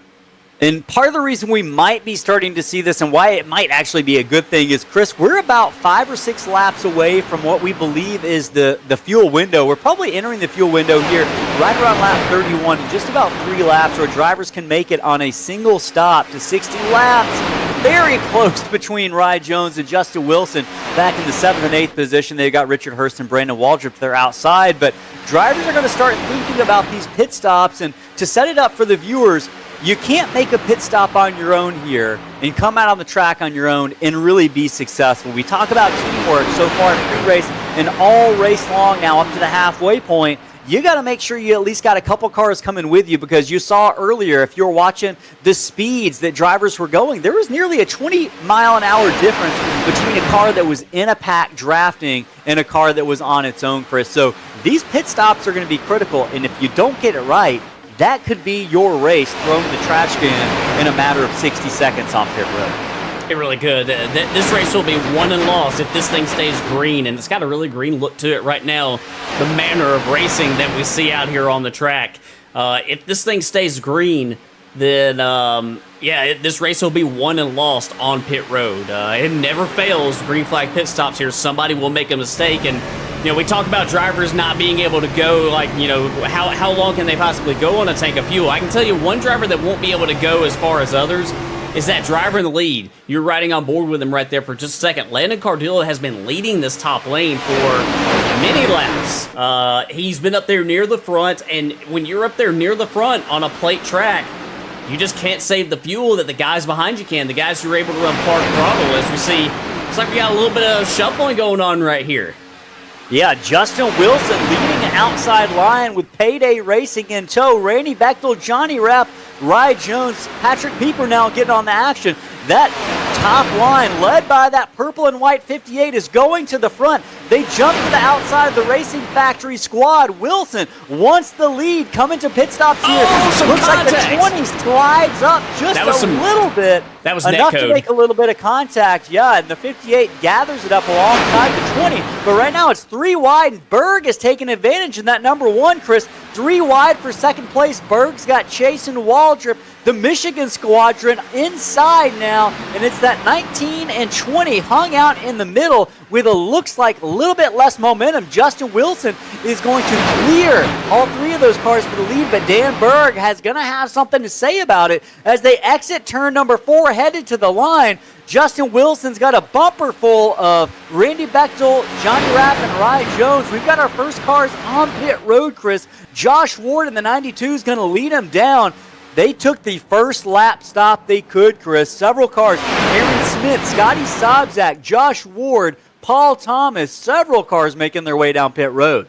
And part of the reason we might be starting to see this and why it might actually be a good thing is, Chris, we're about 5 or 6 laps away from what we believe is the fuel window. We're probably entering the fuel window here right around lap 31, just about 3 laps where drivers can make it on a single stop to 60 laps. Very close between Ry Jones and Justin Wilson back in the 7th and 8th position. They've got Richard Hurst and Brandon Waldrop there outside, but drivers are going to start thinking about these pit stops, and to set it up for the viewers, you can't make a pit stop on your own here and come out on the track on your own and really be successful. We talk about teamwork so far in pre-race and all race long now up to the halfway point. You got to make sure you at least got a couple cars coming with you, because you saw earlier, if you're watching the speeds that drivers were going, there was nearly a 20-mile-an-hour difference between a car that was in a pack drafting and a car that was on its own, Chris. So these pit stops are going to be critical, and if you don't get it right, that could be your race thrown in the trash can in a matter of 60 seconds on pit road. It really could. This race will be won and lost if this thing stays green, and it's got a really green look to it right now, the manner of racing that we see out here on the track. If this thing stays green, then, this race will be won and lost on pit road. It never fails, green flag pit stops here. Somebody will make a mistake, and we talk about drivers not being able to go, how long can they possibly go on a tank of fuel? I can tell you one driver that won't be able to go as far as others is that driver in the lead. You're riding on board with him right there for just a second. Landon Cardullo has been leading this top lane for many laps. He's been up there near the front, and when you're up there near the front on a plate track, you just can't save the fuel that the guys behind you can, the guys who are able to run park throttle. As we see, it's like we got a little bit of shuffling going on right here. Yeah, Justin Wilson leading the outside line with Payday Racing in tow. Randy Bechtel, Johnny Rapp, Ry Jones, Patrick Pieper now getting on the action. That top line, led by that purple and white 58, is going to the front. They jump to the outside of the Racing Factory squad. Wilson wants the lead, coming to pit stops here. Looks contact. Like the 20 slides up just a little bit. That was enough netcode to make a little bit of contact. Yeah, and the 58 gathers it up alongside the 20. But right now it's 3 wide, and Berg is taking advantage in that number 1, Chris. 3 wide for second place. Berg's got Chase and Waldrop. The Michigan squadron inside now, and it's that 19 and 20 hung out in the middle with looks like a little bit less momentum. Justin Wilson is going to clear all 3 of those cars for the lead, but Dan Berg has going to have something to say about it as they exit turn number 4, headed to the line. Justin Wilson's got a bumper full of Randy Bechtel, Johnny Rapp, and Ryan Jones. We've got our first cars on pit road, Chris. Josh Ward in the 92 is going to lead him down. They took the first lap stop they could, Chris. Several cars. Aaron Smith, Scotty Sobczak, Josh Ward, Paul Thomas. Several cars making their way down pit road.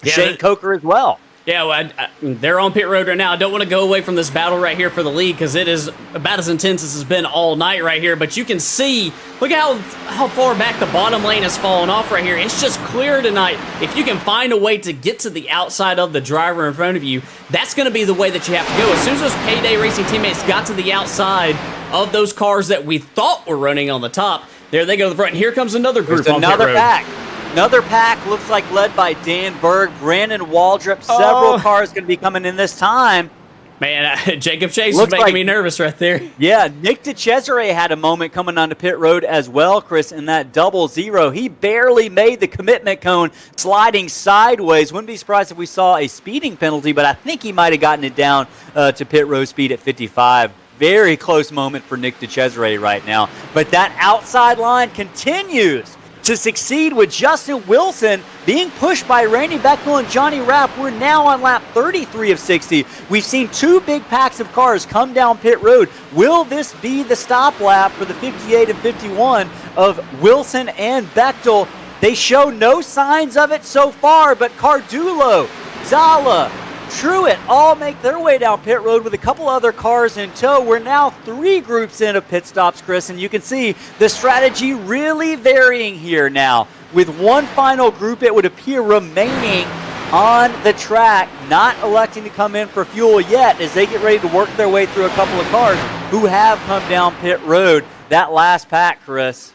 Yeah, Shane Coker as well. Yeah, well, they're on pit road right now. I don't want to go away from this battle right here for the lead because it is about as intense as it's been all night right here. But you can see, look at how far back the bottom lane has fallen off right here. It's just clear tonight. If you can find a way to get to the outside of the driver in front of you, that's going to be the way that you have to go. As soon as those Payday Racing teammates got to the outside of those cars that we thought were running on the top, there they go to the front. And here comes another group on pit road. Another pack looks like led by Dan Berg, Brandon Waldrop. Several cars going to be coming in this time. Man, Jacob Chase is making me nervous right there. Yeah, Nick DeCesare had a moment coming onto pit road as well, Chris, in that 00. He barely made the commitment cone, sliding sideways. Wouldn't be surprised if we saw a speeding penalty, but I think he might have gotten it down to pit road speed at 55. Very close moment for Nick DeCesare right now. But that outside line continues to succeed with Justin Wilson being pushed by Randy Bechtel and Johnny Rapp. We're now on lap 33 of 60. We've seen 2 big packs of cars come down pit road. Will this be the stop lap for the 58 and 51 of Wilson and Bechtel? They show no signs of it so far, but Cardullo, Zala, Truett all make their way down pit road with a couple other cars in tow. We're now 3 groups in of pit stops, Chris, and you can see the strategy really varying here now. With one final group, it would appear, remaining on the track, not electing to come in for fuel yet as they get ready to work their way through a couple of cars who have come down pit road. That last pack, Chris.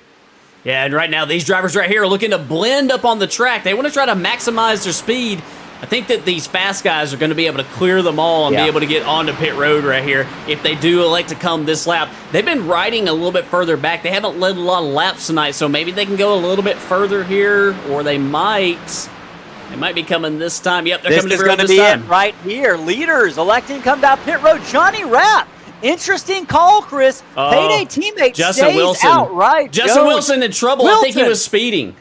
Yeah, and right now these drivers right here are looking to blend up on the track. They want to try to maximize their speed. I think that these fast guys are going to be able to clear them all and be able to get onto pit road right here if they do elect to come this lap. They've been riding a little bit further back. They haven't led a lot of laps tonight, so maybe they can go a little bit further here, or they might be coming this time. Yep, they're coming to pit road this time. This is going to be it right here. Leaders electing to come down pit road. Johnny Rapp. Interesting call, Chris. Payday teammate stays out right. Justin Wilson in trouble. I think he was speeding.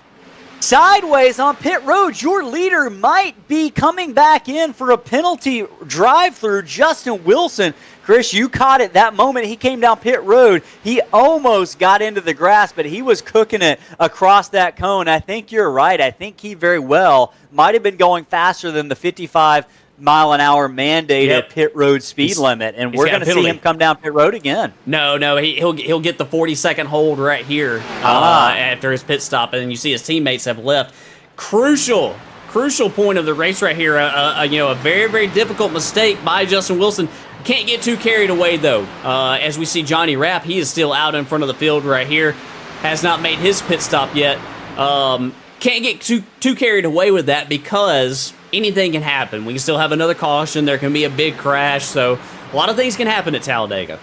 Sideways on pit road, your leader might be coming back in for a penalty drive-through. Justin Wilson, Chris, you caught it that moment he came down pit road. He almost got into the grass, but he was cooking it across that cone. I think you're right. I think he very well might have been going faster than the 55-mile-an-hour mandated pit road speed limit, and we're going to see him come down pit road again. No, he'll get the 40-second hold right here after his pit stop, and you see his teammates have left. Crucial point of the race right here. A very, very difficult mistake by Justin Wilson. Can't get too carried away though. As we see Johnny Rapp, he is still out in front of the field right here. Has not made his pit stop yet. Can't get too carried away with that because anything can happen. We can still have another caution. There can be a big crash. So a lot of things can happen at Talladega.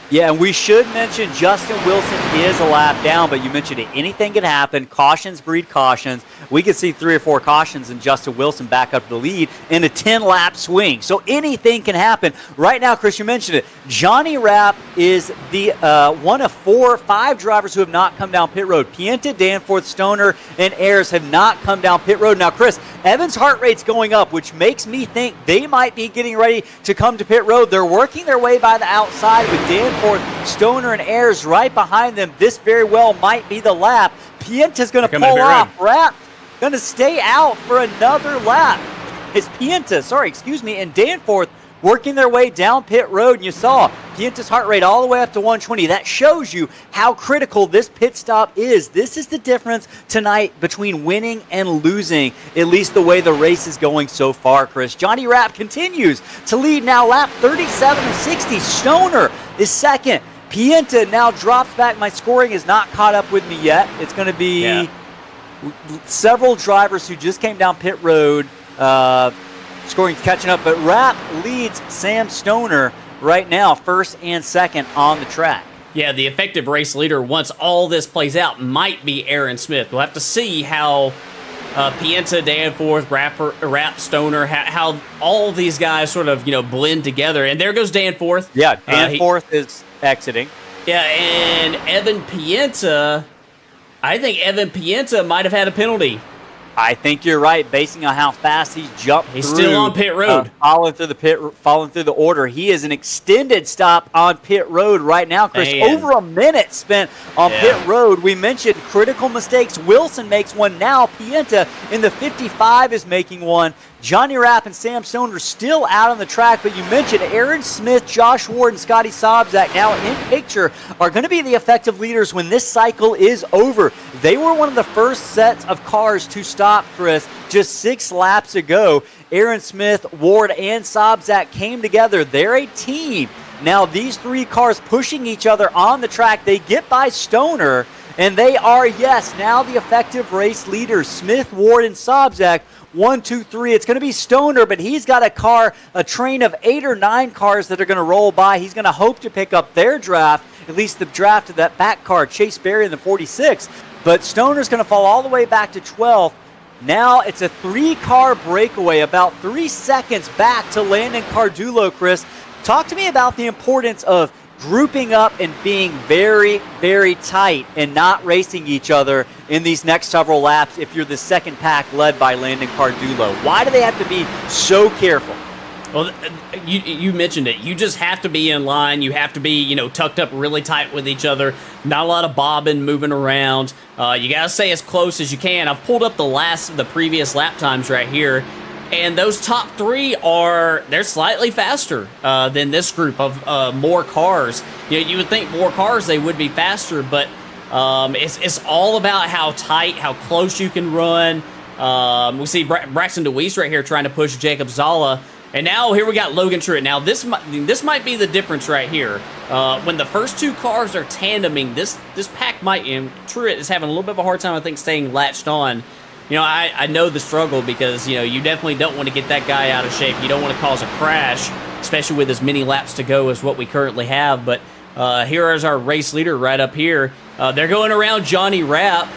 Yeah, and we should mention Justin Wilson is a lap down, but you mentioned it. Anything can happen. Cautions breed cautions. We could see 3 or 4 cautions and Justin Wilson back up to the lead in a 10-lap swing. So anything can happen. Right now, Chris, you mentioned it. Johnny Rapp is the one of 4 or 5 drivers who have not come down pit road. Pienta, Danforth, Stoner, and Ayers have not come down pit road. Now, Chris, Evans' heart rate's going up, which makes me think they might be getting ready to come to pit road. They're working their way by the outside with Danforth, Stoner, and Ayers right behind them. This very well might be the lap. Pienta's going to pull off. Rapp going to stay out for another lap. It's Pienta, and Danforth working their way down pit road, and you saw Pienta's heart rate all the way up to 120. That shows you how critical this pit stop is. This is the difference tonight between winning and losing, at least the way the race is going so far, Chris. Johnny Rapp continues to lead now, lap 37 of 60. Stoner is second. Pienta now drops back. My scoring is not caught up with me yet. It's going to be several drivers who just came down pit road, scoring catching up, but Rapp leads Sam Stoner right now, first and second on the track. Yeah, the effective race leader, once all this plays out, might be Aaron Smith. We'll have to see how Pienta, Danforth, Rapp, Stoner, how all of these guys sort of, blend together. And there goes Danforth. Yeah, Danforth is exiting. Yeah, and Evan Pienta, I think Evan Pienta might have had a penalty. I think you're right, basing on how fast he's jumped He's through. still on pit road. Following through the order. He is an extended stop on pit road right now, Chris. Man. Over a minute spent on pit road. We mentioned critical mistakes. Wilson makes one now. Pienta in the 55 is making one. Johnny Rapp and Sam Stoner still out on the track, but you mentioned Aaron Smith, Josh Ward, and Scotty Sobczak now in picture are going to be the effective leaders when this cycle is over. They were one of the first sets of cars to stop, Chris, just 6 laps ago. Aaron Smith, Ward, and Sobczak came together. They're a team. Now these 3 cars pushing each other on the track. They get by Stoner, and they are, yes, now the effective race leaders. Smith, Ward, and Sobczak. 1, 2, 3. It's going to be Stoner, but he's got a train of 8 or 9 cars that are going to roll by. He's going to hope to pick up their draft, at least the draft of that back car, Chase Berry in the 46. But Stoner's going to fall all the way back to 12th. Now it's a 3-car breakaway, about 3 seconds back to Landon Cardulo, Chris. Talk to me about the importance of grouping up and being very, very tight and not racing each other in these next several laps if you're the second pack led by Landon Cardulo. Why do they have to be so careful? Well, you mentioned it. You just have to be in line. You have to be, tucked up really tight with each other. Not a lot of bobbing, moving around. You got to stay as close as you can. I've pulled up the previous lap times right here. And those top 3 they're slightly faster than this group of more cars. You would think more cars, they would be faster, but it's all about how tight, how close you can run. We see Braxton DeWeese right here trying to push Jacob Zala. And now here we got Logan Truitt. Now this might be the difference right here. When the first 2 cars are tandeming, this pack might, Truitt is having a little bit of a hard time, I think, staying latched on. I know the struggle because, you definitely don't want to get that guy out of shape. You don't want to cause a crash, especially with as many laps to go as what we currently have. But here is our race leader right up here. They're going around Johnny Rapp.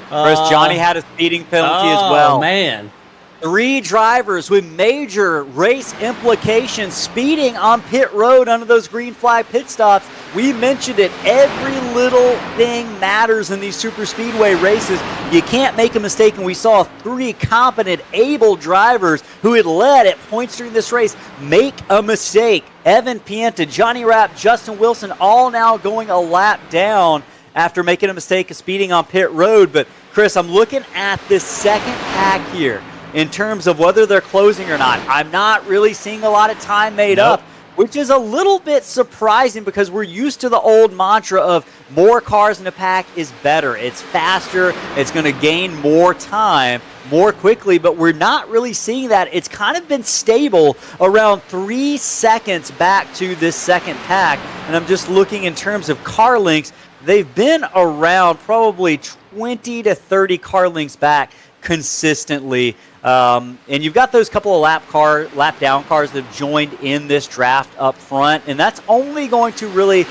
Chris, Johnny had a speeding penalty as well. Oh, man. 3 drivers with major race implications speeding on pit road under those green flag pit stops. We mentioned it. Every little thing matters in these super speedway races. You can't make a mistake, and we saw 3 competent, able drivers who had led at points during this race make a mistake. Evan Pienta, Johnny Rapp, Justin Wilson, all now going a lap down after making a mistake of speeding on pit road. But, Chris, I'm looking at this second pack here. In terms of whether they're closing or not, I'm not really seeing a lot of time made up, which is a little bit surprising because we're used to the old mantra of more cars in a pack is better. It's faster, it's going to gain more time more quickly, but we're not really seeing that. It's kind of been stable around 3 seconds back to this second pack, and I'm just looking in terms of car lengths. They've been around probably 20 to 30 car lengths back consistently. And you've got those couple of lap down cars that have joined in this draft up front, and that's only going to really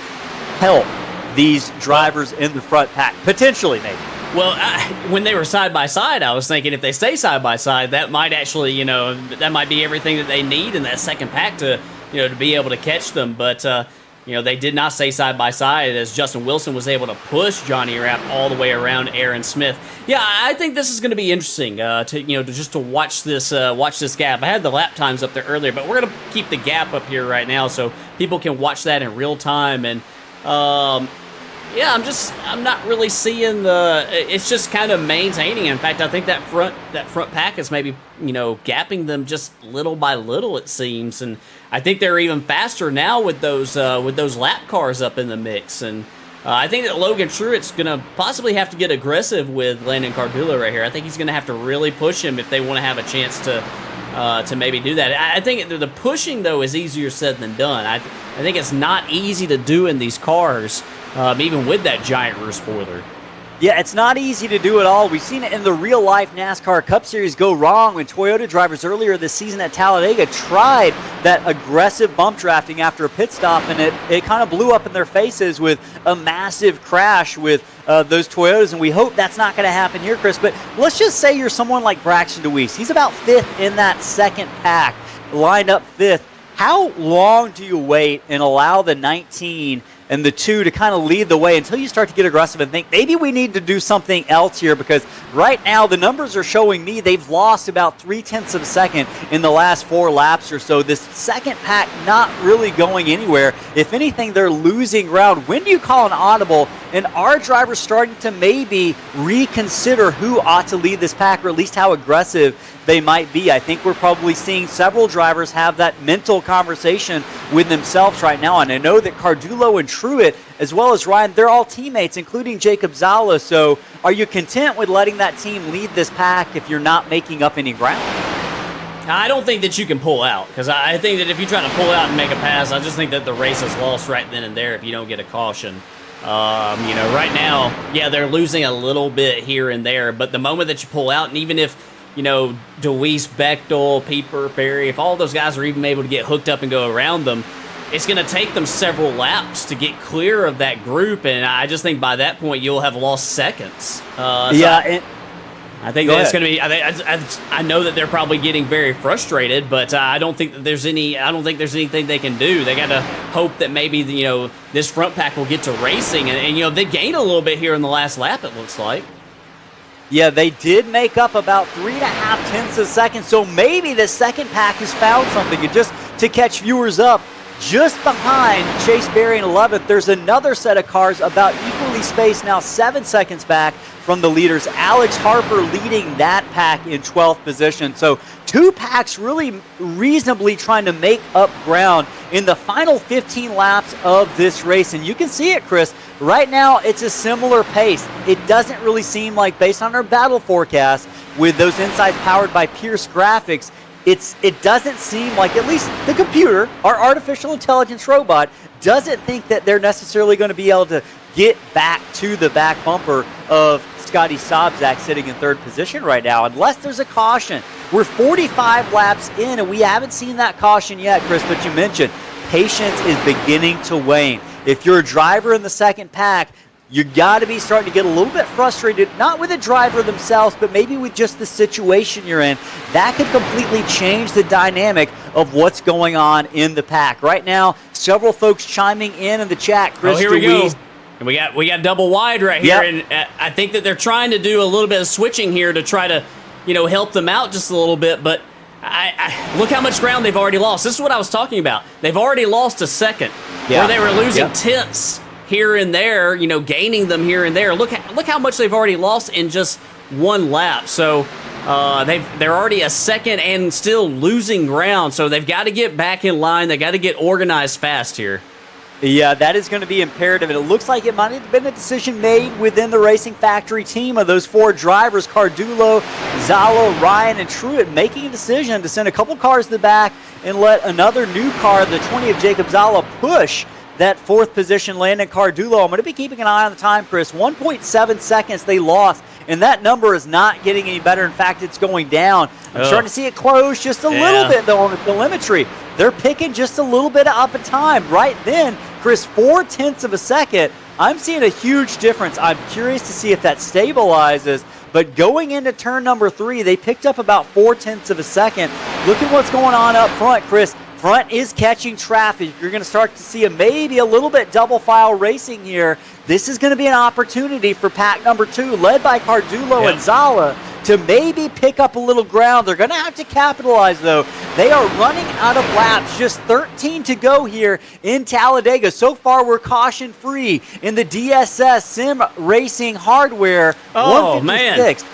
help these drivers in the front pack, potentially maybe. Well, when they were side by side, I was thinking if they stay side by side, that might actually, that might be everything that they need in that second pack to be able to catch them. But they did not stay side by side as Justin Wilson was able to push Johnny Rapp all the way around Aaron Smith. Yeah, I think this is going to be interesting to watch this gap. I had the lap times up there earlier, but we're going to keep the gap up here right now so people can watch that in real time. And Yeah, I'm not really seeing it's just kind of maintaining. In fact, I think that front pack is maybe, gapping them just little by little, it seems. And I think they're even faster now with those lap cars up in the mix. And I think that Logan Truett's going to possibly have to get aggressive with Landon Cardullo right here. I think he's going to have to really push him if they want to have a chance to maybe do that. I think the pushing, though, is easier said than done. I think it's not easy to do in these cars, even with that giant rear spoiler. Yeah, it's not easy to do at all. We've seen it in the real-life NASCAR Cup Series go wrong when Toyota drivers earlier this season at Talladega tried that aggressive bump drafting after a pit stop, and it kind of blew up in their faces with a massive crash with those Toyotas, and we hope that's not going to happen here, Chris. But let's just say you're someone like Braxton DeWeese. He's about 5th in that second pack, lined up 5th. How long do you wait and allow the 19 and the 2 to kind of lead the way until you start to get aggressive and think maybe we need to do something else here? Because right now the numbers are showing me they've lost about 0.3 of a second in the last 4 laps or so. This second pack not really going anywhere. If anything, they're losing ground. When do you call an audible? And are drivers starting to maybe reconsider who ought to lead this pack, or at least how aggressive they might be? I think we're probably seeing several drivers have that mental conversation with themselves right now. And I know that Cardullo and Truett, as well as Ryan, they're all teammates, including Jacob Zala. So are you content with letting that team lead this pack if you're not making up any ground? I don't think that you can pull out, because I think that if you try to pull out and make a pass, I just think that the race is lost right then and there if you don't get a caution. Right now, yeah, they're losing a little bit here and there, but the moment that you pull out, and even if, DeWeese, Bechtel, Pieper, Perry, if all those guys are even able to get hooked up and go around them, it's going to take them several laps to get clear of that group, and I just think by that point you'll have lost seconds. I think that it's going to be. I know that they're probably getting very frustrated, but I don't think that there's anything they can do. They got to hope that maybe this front pack will get to racing, and they gained a little bit here in the last lap. It looks like. Yeah, they did make up about 3.5 of a second, so maybe the second pack has found something. And just to catch viewers up, just behind Chase Berry in 11th, there's another set of cars about equally spaced now 7 seconds back from the leaders. Alex Harper leading that pack in 12th position. So 2 packs really reasonably trying to make up ground in the final 15 laps of this race. And you can see it, Chris. Right now, it's a similar pace. It doesn't really seem like, based on our battle forecast, with those insights powered by Pierce Graphics, it doesn't seem like, at least the computer, our artificial intelligence robot, doesn't think that they're necessarily going to be able to get back to the back bumper of Scotty Sobczak sitting in 3rd position right now, unless there's a caution. We're 45 laps in, and we haven't seen that caution yet, Chris, but you mentioned patience is beginning to wane. If you're a driver in the second pack, you got to be starting to get a little bit frustrated, not with the driver themselves, but maybe with just the situation you're in. That could completely change the dynamic of what's going on in the pack. Right now, several folks chiming in the chat. Chris here we DeWeese, go. And we got double wide right here, and I think that they're trying to do a little bit of switching here to try to, help them out just a little bit, but I look how much ground they've already lost. This is what I was talking about. They've already lost a second where they were losing tenths here and there, gaining them here and there. Look how much they've already lost in just 1 lap. So they're already a second and still losing ground. So they've got to get back in line. They got to get organized fast here. Yeah, that is going to be imperative, and it looks like it might have been a decision made within the Racing Factory team of those 4 drivers, Cardullo, Zala, Ryan, and Truett, making a decision to send a couple cars to the back and let another new car, the 20 of Jacob Zala, push that 4th position Landon Cardullo. I'm going to be keeping an eye on the time, Chris. 1.7 seconds they lost, and that number is not getting any better. In fact, it's going down. I'm starting to see it close just a little bit, though, on the telemetry. They're picking just a little bit up in time. Right then, Chris, 0.4 of a second. I'm seeing a huge difference. I'm curious to see if that stabilizes. But going into turn number 3, they picked up about 0.4 of a second. Look at what's going on up front, Chris. Front is catching traffic. You're going to start to see maybe a little bit double file racing here. This is going to be an opportunity for pack number 2, led by Cardullo and Zala, to maybe pick up a little ground. They're going to have to capitalize, though. They are running out of laps. Just 13 to go here in Talladega. So far, we're caution-free in the DSS Sim Racing Hardware. Oh, man. 156.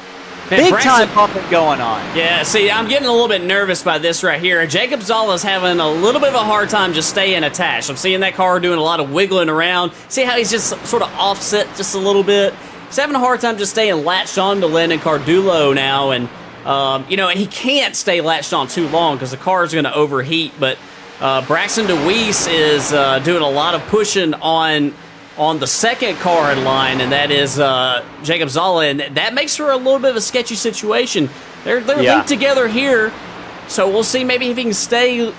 Big time pumping going on. Yeah, see, I'm getting a little bit nervous by this right here. Jacob Zala's having a little bit of a hard time just staying attached. I'm seeing that car doing a lot of wiggling around. See how he's just sort of offset just a little bit? He's having a hard time just staying latched on to Landon Cardulo now, and and he can't stay latched on too long because the car is going to overheat. But Braxton DeWeese is doing a lot of pushing on the second car in line, and that is Jacob Zala, and that makes for a little bit of a sketchy situation. They're linked together here, so we'll see maybe if he can stay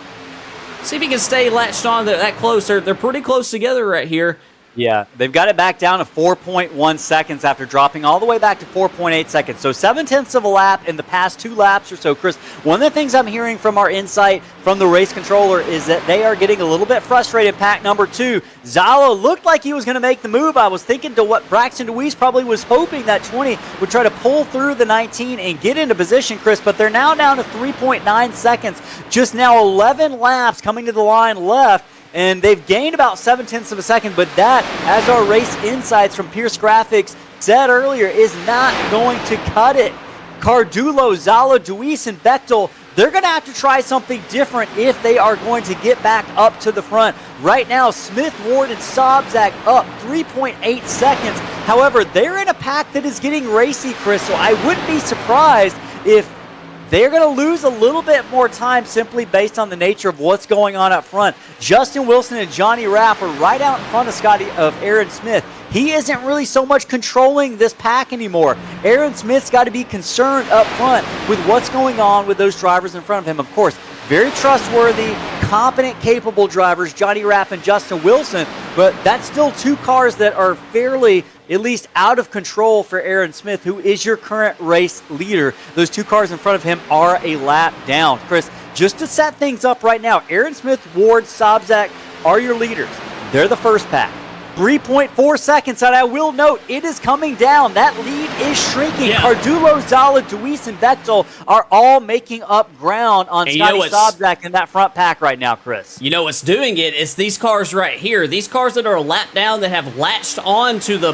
latched on that close. They're pretty close together right here. Yeah, they've got it back down to 4.1 seconds after dropping all the way back to 4.8 seconds. So 0.7 of a lap in the past 2 laps or so. Chris, one of the things I'm hearing from our insight from the race controller is that they are getting a little bit frustrated. Pack number 2, Zala looked like he was going to make the move. I was thinking to what Braxton DeWeese probably was hoping that 20 would try to pull through the 19 and get into position, Chris, but they're now down to 3.9 seconds. Just now 11 laps coming to the line left. And they've gained about 0.7 of a second, but that, as our race insights from Pierce Graphics said earlier, is not going to cut it. Cardulo, Zala, DeWeese, and Bechtel, they're going to have to try something different if they are going to get back up to the front. Right now, Smith, Ward, and Sobczak up 3.8 seconds. However, they're in a pack that is getting racy, Chris, so I wouldn't be surprised if they're going to lose a little bit more time simply based on the nature of what's going on up front. Justin Wilson and Johnny Rapp are right out in front of Aaron Smith. He isn't really so much controlling this pack anymore. Aaron Smith's got to be concerned up front with what's going on with those drivers in front of him. Of course, very trustworthy, competent, capable drivers, Johnny Rapp and Justin Wilson, but that's still 2 cars that are fairly, at least out of control for Aaron Smith, who is your current race leader. Those 2 cars in front of him are a lap down. Chris, just to set things up right now, Aaron Smith, Ward, Sobczak are your leaders. They're the first pack. 3.4 seconds, and I will note, it is coming down. That lead is shrinking. Yeah. Cardulo, Zala, DeWeese, and Bechtel are all making up ground on Scotty Sobczak in that front pack right now, Chris. You know what's doing it? It's these cars right here. These cars that are a lap down that have latched on to the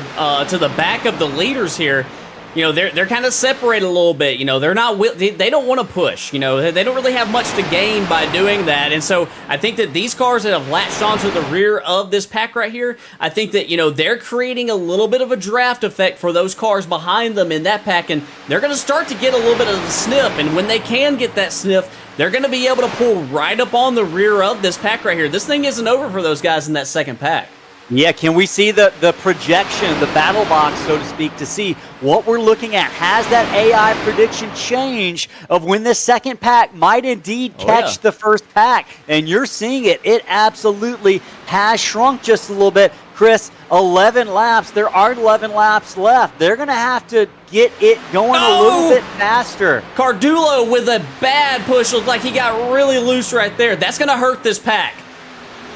back of the leaders here. You know, they're kind of separated a little bit. You know, they don't want to push. You know, they don't really have much to gain by doing that. And so I think that these cars that have latched onto the rear of this pack right here, I think that, you know, they're creating a little bit of a draft effect for those cars behind them in that pack. And they're going to start to get a little bit of the sniff. And when they can get that sniff, they're going to be able to pull right up on the rear of this pack right here. This thing isn't over for those guys in that second pack. Yeah, can we see the projection, the battle box, so to speak, to see what we're looking at? Has that AI prediction changed of when this second pack might indeed catch the first pack? And you're seeing it. It absolutely has shrunk just a little bit. Chris, 11 laps. There are 11 laps left. They're going to have to get it going a little bit faster. Cardulo with a bad push. Looks like he got really loose right there. That's going to hurt this pack.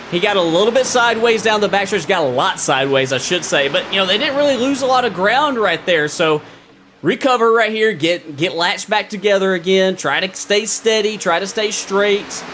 He got a little bit sideways down the backstretch. Got a lot sideways, I should say. But, you know, they didn't really lose a lot of ground right there. So, recover right here. Get latched back together again. Try to stay steady. Try to stay straight.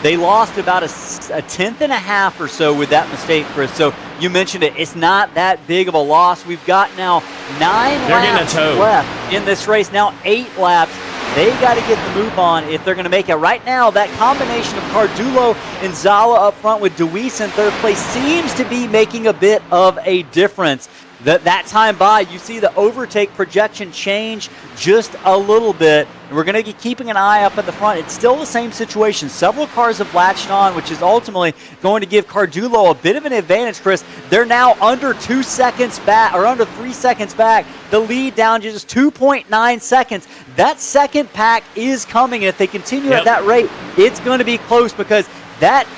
They lost about a tenth and a half or so with that mistake, Chris. So, you mentioned it. It's not that big of a loss. We've got now 9 laps left in this race. Now 8 laps. They got to get the move on if they're going to make it. Right now, that combination of Cardulo and Zala up front with DeWeese in third place seems to be making a bit of a difference. That time by, you see the overtake projection change just a little bit. And we're going to be keeping an eye up at the front. It's still the same situation. Several cars have latched on, which is ultimately going to give Cardulo a bit of an advantage, Chris. They're now under 2 seconds back, or under 3 seconds back. The lead down to just 2.9 seconds. That second pack is coming. And if they continue at that rate, it's going to be close because that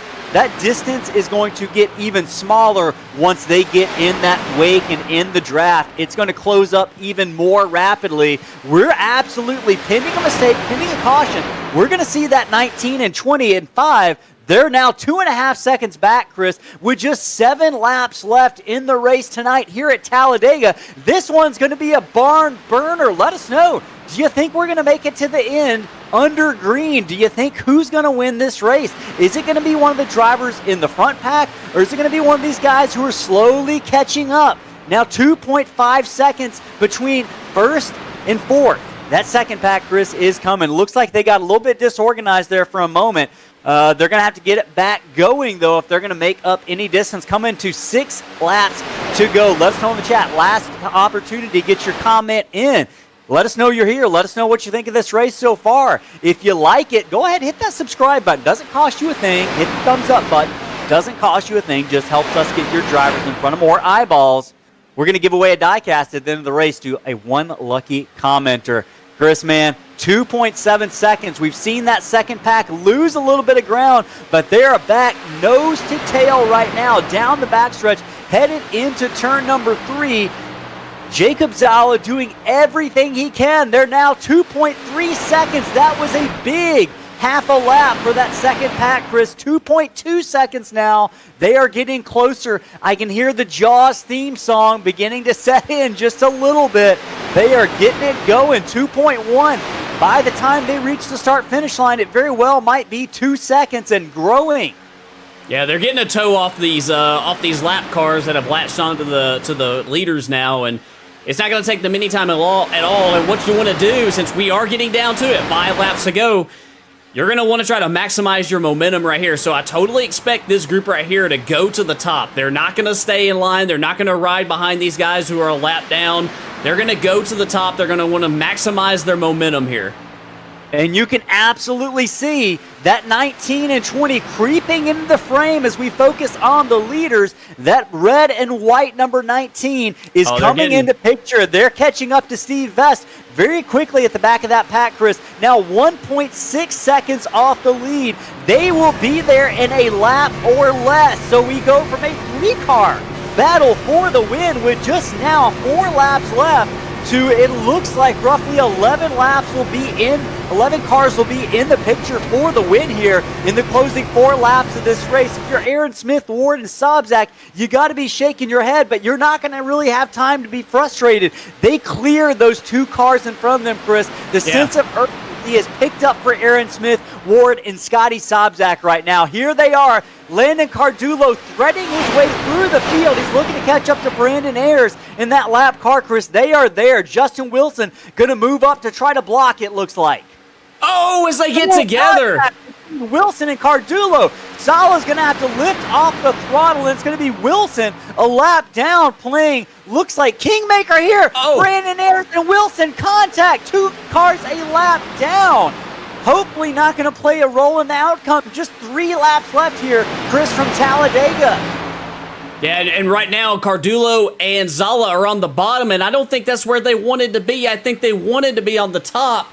distance is going to get even smaller once they get in that wake and in the draft. It's going to close up even more rapidly. We're absolutely, pending a mistake, pending a caution, we're going to see that 19 and 20 and 5. They're now 2.5 seconds back, Chris, with just 7 laps left in the race tonight here at Talladega. This one's going to be a barn burner. Let us know. Do you think we're going to make it to the end under green. Do you think who's going to win this race? Is it going to be one of the drivers in the front pack, or is it going to be one of these guys who are slowly catching up? Now 2.5 seconds between first and fourth. That second pack, Chris, is coming. Looks like they got a little bit disorganized there for a moment. They're going to have to get it back going, though, if they're going to make up any distance. Coming to 6 laps to go. Let us know in the chat. Last opportunity to get your comment in. Let us know you're here. Let us know what you think of this race so far. If you like it, go ahead, hit that subscribe button. Doesn't cost you a thing. Hit the thumbs up button. Doesn't cost you a thing. Just helps us get your drivers in front of more eyeballs. We're going to give away a diecast at the end of the race to a one lucky commenter. Chris, man, 2.7 seconds. We've seen that second pack lose a little bit of ground, but they're back nose to tail right now down the backstretch, headed into turn number 3. Jacob Zala doing everything he can. They're now 2.3 seconds. That was a big half a lap for that second pack, Chris. 2.2 seconds now. They are getting closer. I can hear the Jaws theme song beginning to set in just a little bit. They are getting it going. 2.1. By the time they reach the start-finish line, it very well might be 2 seconds and growing. Yeah, they're getting a toe off these lap cars that have latched onto the leaders now, and it's not going to take them any time at all. And what you want to do, since we are getting down to it, 5 laps to go, you're going to want to try to maximize your momentum right here. So I totally expect this group right here to go to the top. They're not going to stay in line. They're not going to ride behind these guys who are a lap down. They're going to go to the top. They're going to want to maximize their momentum here. And you can absolutely see that 19 and 20 creeping into the frame as we focus on the leaders. That red and white number 19 is coming into picture. They're catching up to Steve Vest very quickly at the back of that pack, Chris. Now 1.6 seconds off the lead. They will be there in a lap or less. So we go from a 3-car battle for the win with just now 4 laps left to, it looks like, roughly 11 cars will be in the picture for the win here in the closing 4 laps of this race. If you're Aaron Smith, Ward, and Sobzak, you got to be shaking your head, but you're not going to really have time to be frustrated. They clear those 2 cars in front of them, Chris. The sense of urgency is picked up for Aaron Smith, Ward, and Scotty Sobzak right now. Here they are. Landon Cardulo threading his way through the field. He's looking to catch up to Brandon Ayers in that lap car, Chris. They are there. Justin Wilson going to move up to try to block, it looks like. Oh, as they get together. Wilson and Cardulo. Sala's going to have to lift off the throttle, and it's going to be Wilson a lap down playing, looks like Kingmaker here. Brandon Ayers and Wilson contact. 2 cars a lap down. Hopefully not going to play a role in the outcome. Just 3 laps left here, Chris, from Talladega. Yeah, and right now, Cardulo and Zala are on the bottom, and I don't think that's where they wanted to be. I think they wanted to be on the top.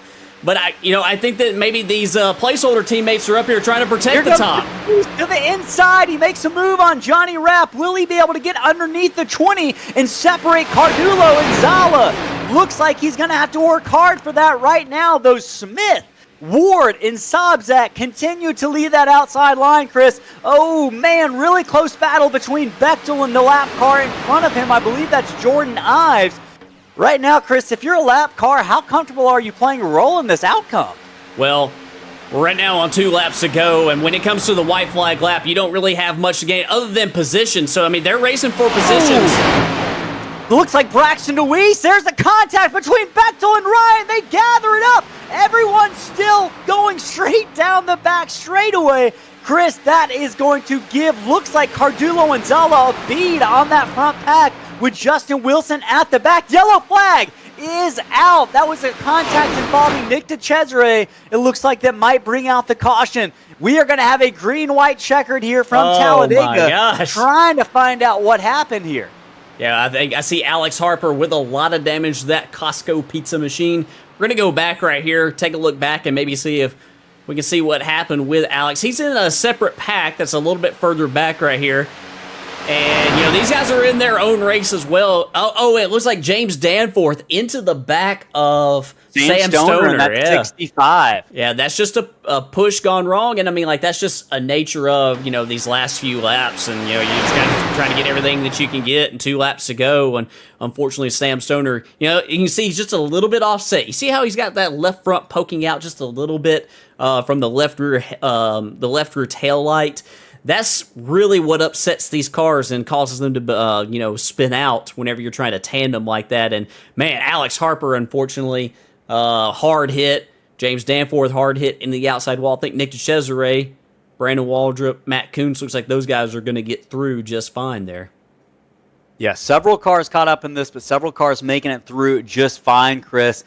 But I think that maybe these placeholder teammates are up here trying to protect the top. To the inside, he makes a move on Johnny Rapp. Will he be able to get underneath the 20 and separate Cardulo and Zala? Looks like he's going to have to work hard for that right now, though. Smith, Ward, and Sobzak continue to lead that outside line, Chris. Oh, man, really close battle between Bechtel and the lap car in front of him. I believe that's Jordan Ives. Right now, Chris, if you're a lap car, how comfortable are you playing a role in this outcome? Well, we're right now on 2 laps to go, and when it comes to the white flag lap, you don't really have much to gain other than position. So, I mean, they're racing for positions. Looks like Braxton DeWeese. There's the contact between Bechtel and Ryan. They gather it up. Everyone's still going straight down the back straightaway. Chris, that is going to give, looks like Cardulo and Zala a bead on that front pack with Justin Wilson at the back. Yellow flag is out. That was a contact involving Nick DeCesare. It looks like that might bring out the caution. We are going to have a green-white checkered here from Talladega, trying to find out what happened here. Yeah, I see Alex Harper with a lot of damage to that Costco pizza machine. We're going to go back right here, take a look back, and maybe see if we can see what happened with Alex. He's in a separate pack that's a little bit further back right here. And, these guys are in their own race as well. Oh, it looks like James Danforth into the back of Sam Stoner. And that's 65. Yeah, that's just a push gone wrong. And, that's just a nature of, these last few laps. And, you just got to try to get everything that you can get and 2 laps to go. And, unfortunately, Sam Stoner, you can see he's just a little bit offset. You see how he's got that left front poking out just a little bit from the left rear tail light. That's really what upsets these cars and causes them to, spin out whenever you're trying to tandem like that. And, man, Alex Harper, unfortunately, hard hit. James Danforth, hard hit in the outside wall. I think Nick DeCesare, Brandon Waldrop, Matt Kuntz, looks like those guys are going to get through just fine there. Yeah, several cars caught up in this, but several cars making it through just fine, Chris.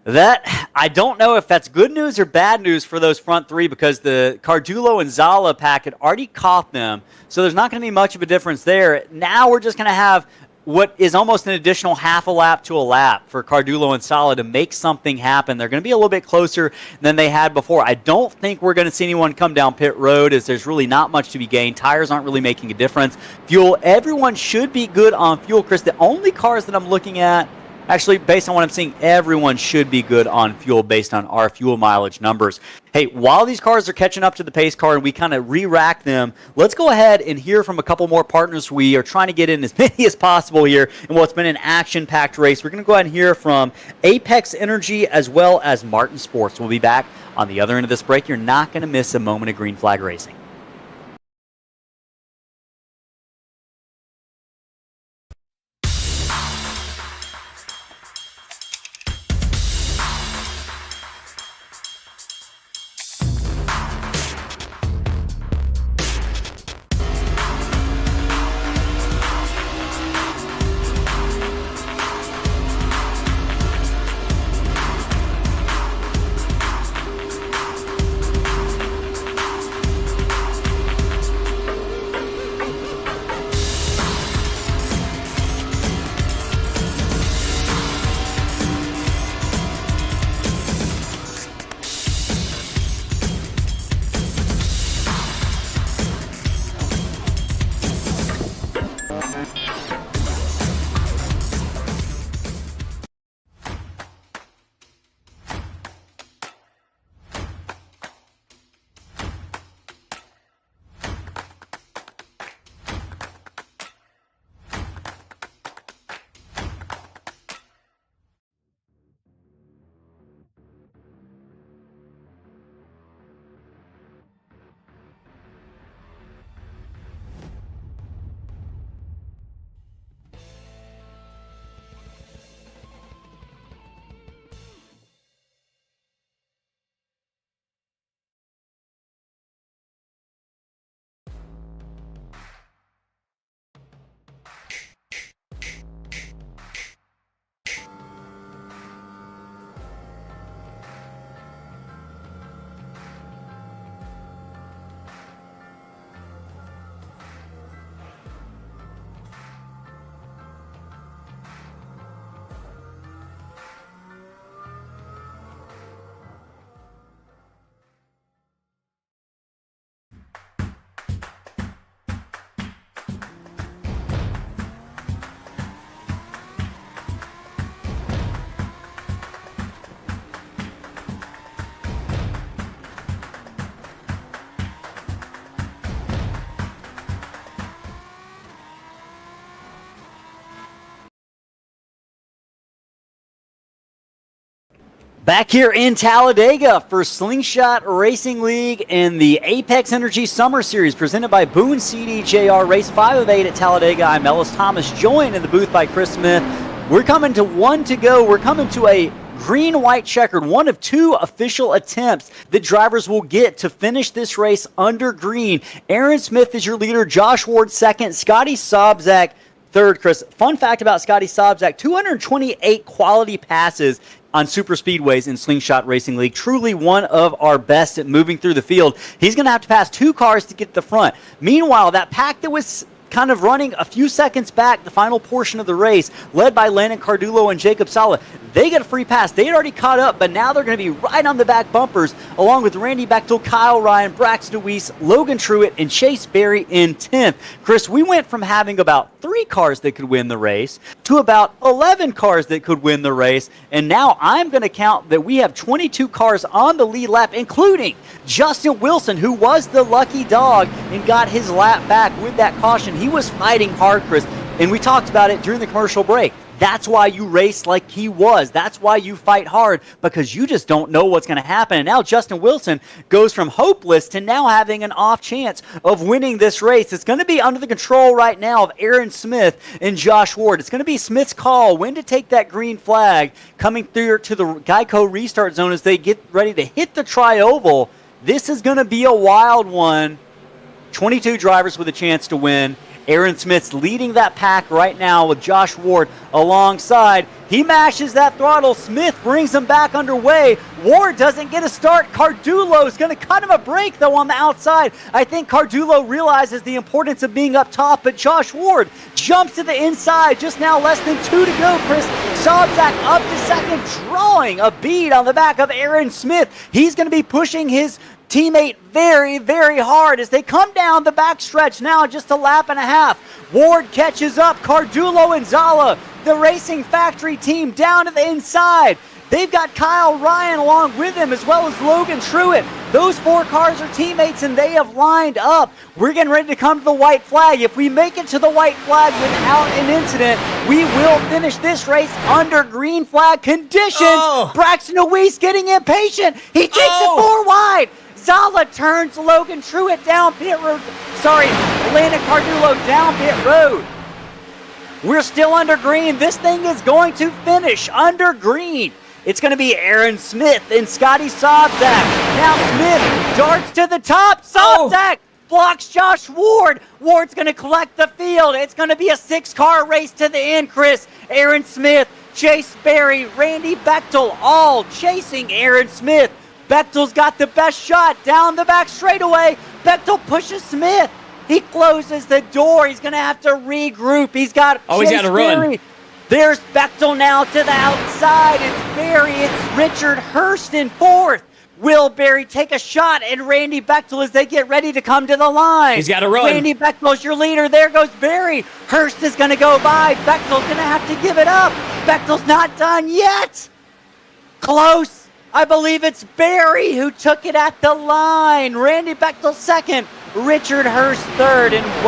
That, I don't know if that's good news or bad news for those front 3 because the Cardulo and Zala pack had already caught them, so there's not going to be much of a difference there. Now we're just going to have what is almost an additional half a lap to a lap for Cardulo and Zala to make something happen. They're going to be a little bit closer than they had before. I don't think we're going to see anyone come down pit road as there's really not much to be gained. Tires aren't really making a difference. Fuel, everyone should be good on fuel, Chris. The only cars that I'm looking at, actually, based on what I'm seeing, everyone should be good on fuel based on our fuel mileage numbers. Hey, while these cars are catching up to the pace car and we kind of re-rack them, let's go ahead and hear from a couple more partners. We are trying to get in as many as possible here in what's been an action-packed race. We're going to go ahead and hear from Apex Energy as well as Martin Sports. We'll be back on the other end of this break. You're not going to miss a moment of green flag racing. Back here in Talladega for Slingshot Racing League in the Apex Energy Summer Series presented by Boone CDJR. Race 5 of 8 at Talladega. I'm Ellis Thomas, joined in the booth by Chris Smith. We're coming to 1 to go. We're coming to a green-white checkered, one of 2 official attempts that drivers will get to finish this race under green. Aaron Smith is your leader, Josh Ward second, Scotty Sobczak third. Chris, fun fact about Scotty Sobczak, 228 quality passes on super speedways in Slingshot Racing League. Truly one of our best at moving through the field. He's going to have to pass 2 cars to get to the front. Meanwhile, that pack that was kind of running a few seconds back the final portion of the race, led by Landon Cardulo and Jacob Sala. They get a free pass. They had already caught up, but now they're going to be right on the back bumpers, along with Randy Bechtel, Kyle Ryan, Braxton Weiss, Logan Truitt, and Chase Berry in 10th. Chris, we went from having about 3 cars that could win the race to about 11 cars that could win the race, and now I'm going to count that we have 22 cars on the lead lap, including Justin Wilson, who was the lucky dog and got his lap back with that caution. He was fighting hard, Chris, and we talked about it during the commercial break. That's why you race like he was. That's why you fight hard, because you just don't know what's going to happen. And now Justin Wilson goes from hopeless to now having an off chance of winning this race. It's going to be under the control right now of Aaron Smith and Josh Ward. It's going to be Smith's call when to take that green flag coming through to the Geico restart zone as they get ready to hit the tri-oval. This is going to be a wild one. 22 drivers with a chance to win. Aaron Smith's leading that pack right now with Josh Ward alongside. He mashes that throttle. Smith brings him back underway. Ward doesn't get a start. Cardulo is going to cut him a break, though, on the outside. I think Cardulo realizes the importance of being up top, but Josh Ward jumps to the inside. Just now less than 2 to go, Chris. Sobczak up to second, drawing a bead on the back of Aaron Smith. He's going to be pushing his teammate very, very hard as they come down the backstretch now, just a lap and a half. Ward catches up. Cardulo and Zala, the Racing Factory team, down to the inside. They've got Kyle Ryan along with him, as well as Logan Truitt. Those 4 cars are teammates, and they have lined up. We're getting ready to come to the white flag. If we make it to the white flag without an incident, we will finish this race under green flag conditions. Oh. Braxton Weiss getting impatient. He takes it 4 wide. Zala turns Logan Truitt down pit road. Landon Cardulo down pit road. We're still under green. This thing is going to finish under green. It's going to be Aaron Smith and Scotty Sobczak. Now Smith darts to the top. Sobczak blocks Josh Ward. Ward's going to collect the field. It's going to be a 6-car race to the end, Chris. Aaron Smith, Chase Berry, Randy Bechtel, all chasing Aaron Smith. Bechtel's got the best shot down the back straightaway. Bechtel pushes Smith. He closes the door. He's going to have to regroup. He's got he's got to run. There's Bechtel now to the outside. It's Berry. It's Richard Hurst in 4th. Will Berry take a shot at Randy Bechtel as they get ready to come to the line? He's got to run. Randy Bechtel's your leader. There goes Berry. Hurst is going to go by. Bechtel's going to have to give it up. Bechtel's not done yet. Close. I believe it's Berry who took it at the line. Randy Bechtel 2nd, Richard Hurst 3rd, and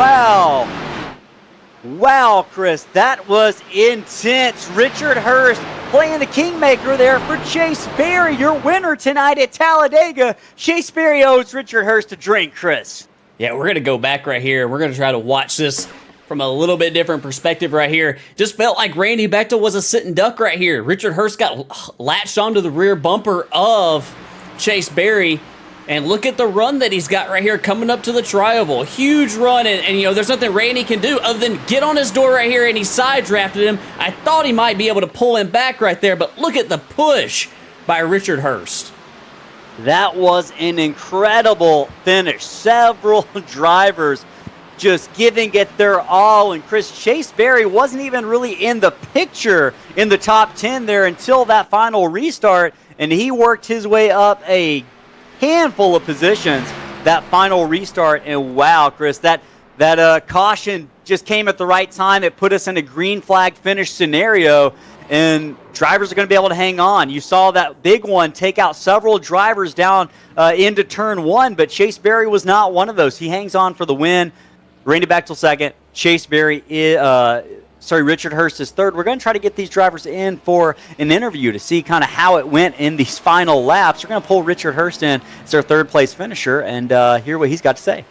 wow, Chris, that was intense. Richard Hurst playing the kingmaker there for Chase Berry, your winner tonight at Talladega. Chase Berry owes Richard Hurst a drink, Chris. Yeah, we're going to go back right here. We're going to try to watch this from a little bit different perspective right here. Just felt like Randy Bechtel was a sitting duck right here. Richard Hurst got latched onto the rear bumper of Chase Berry. And look at the run that he's got right here coming up to the tri-oval. Huge run, and you know, there's nothing Randy can do other than get on his door right here, and he side drafted him. I thought he might be able to pull him back right there, but look at the push by Richard Hurst. That was an incredible finish. Several drivers just giving it their all, and Chase Berry wasn't even really in the picture in the top 10 there until that final restart, and he worked his way up a handful of positions that final restart. And wow, Chris, that caution just came at the right time. It put us in a green flag finish scenario, and drivers are going to be able to hang on. You saw that big one take out several drivers down into turn 1, but Chase Berry was not one of those. He hangs on for the win. Randy Bechtel 2nd, Chase Berry Richard Hurst is 3rd. We're going to try to get these drivers in for an interview to see kind of how it went in these final laps. We're going to pull Richard Hurst in as our 3rd place finisher and hear what he's got to say.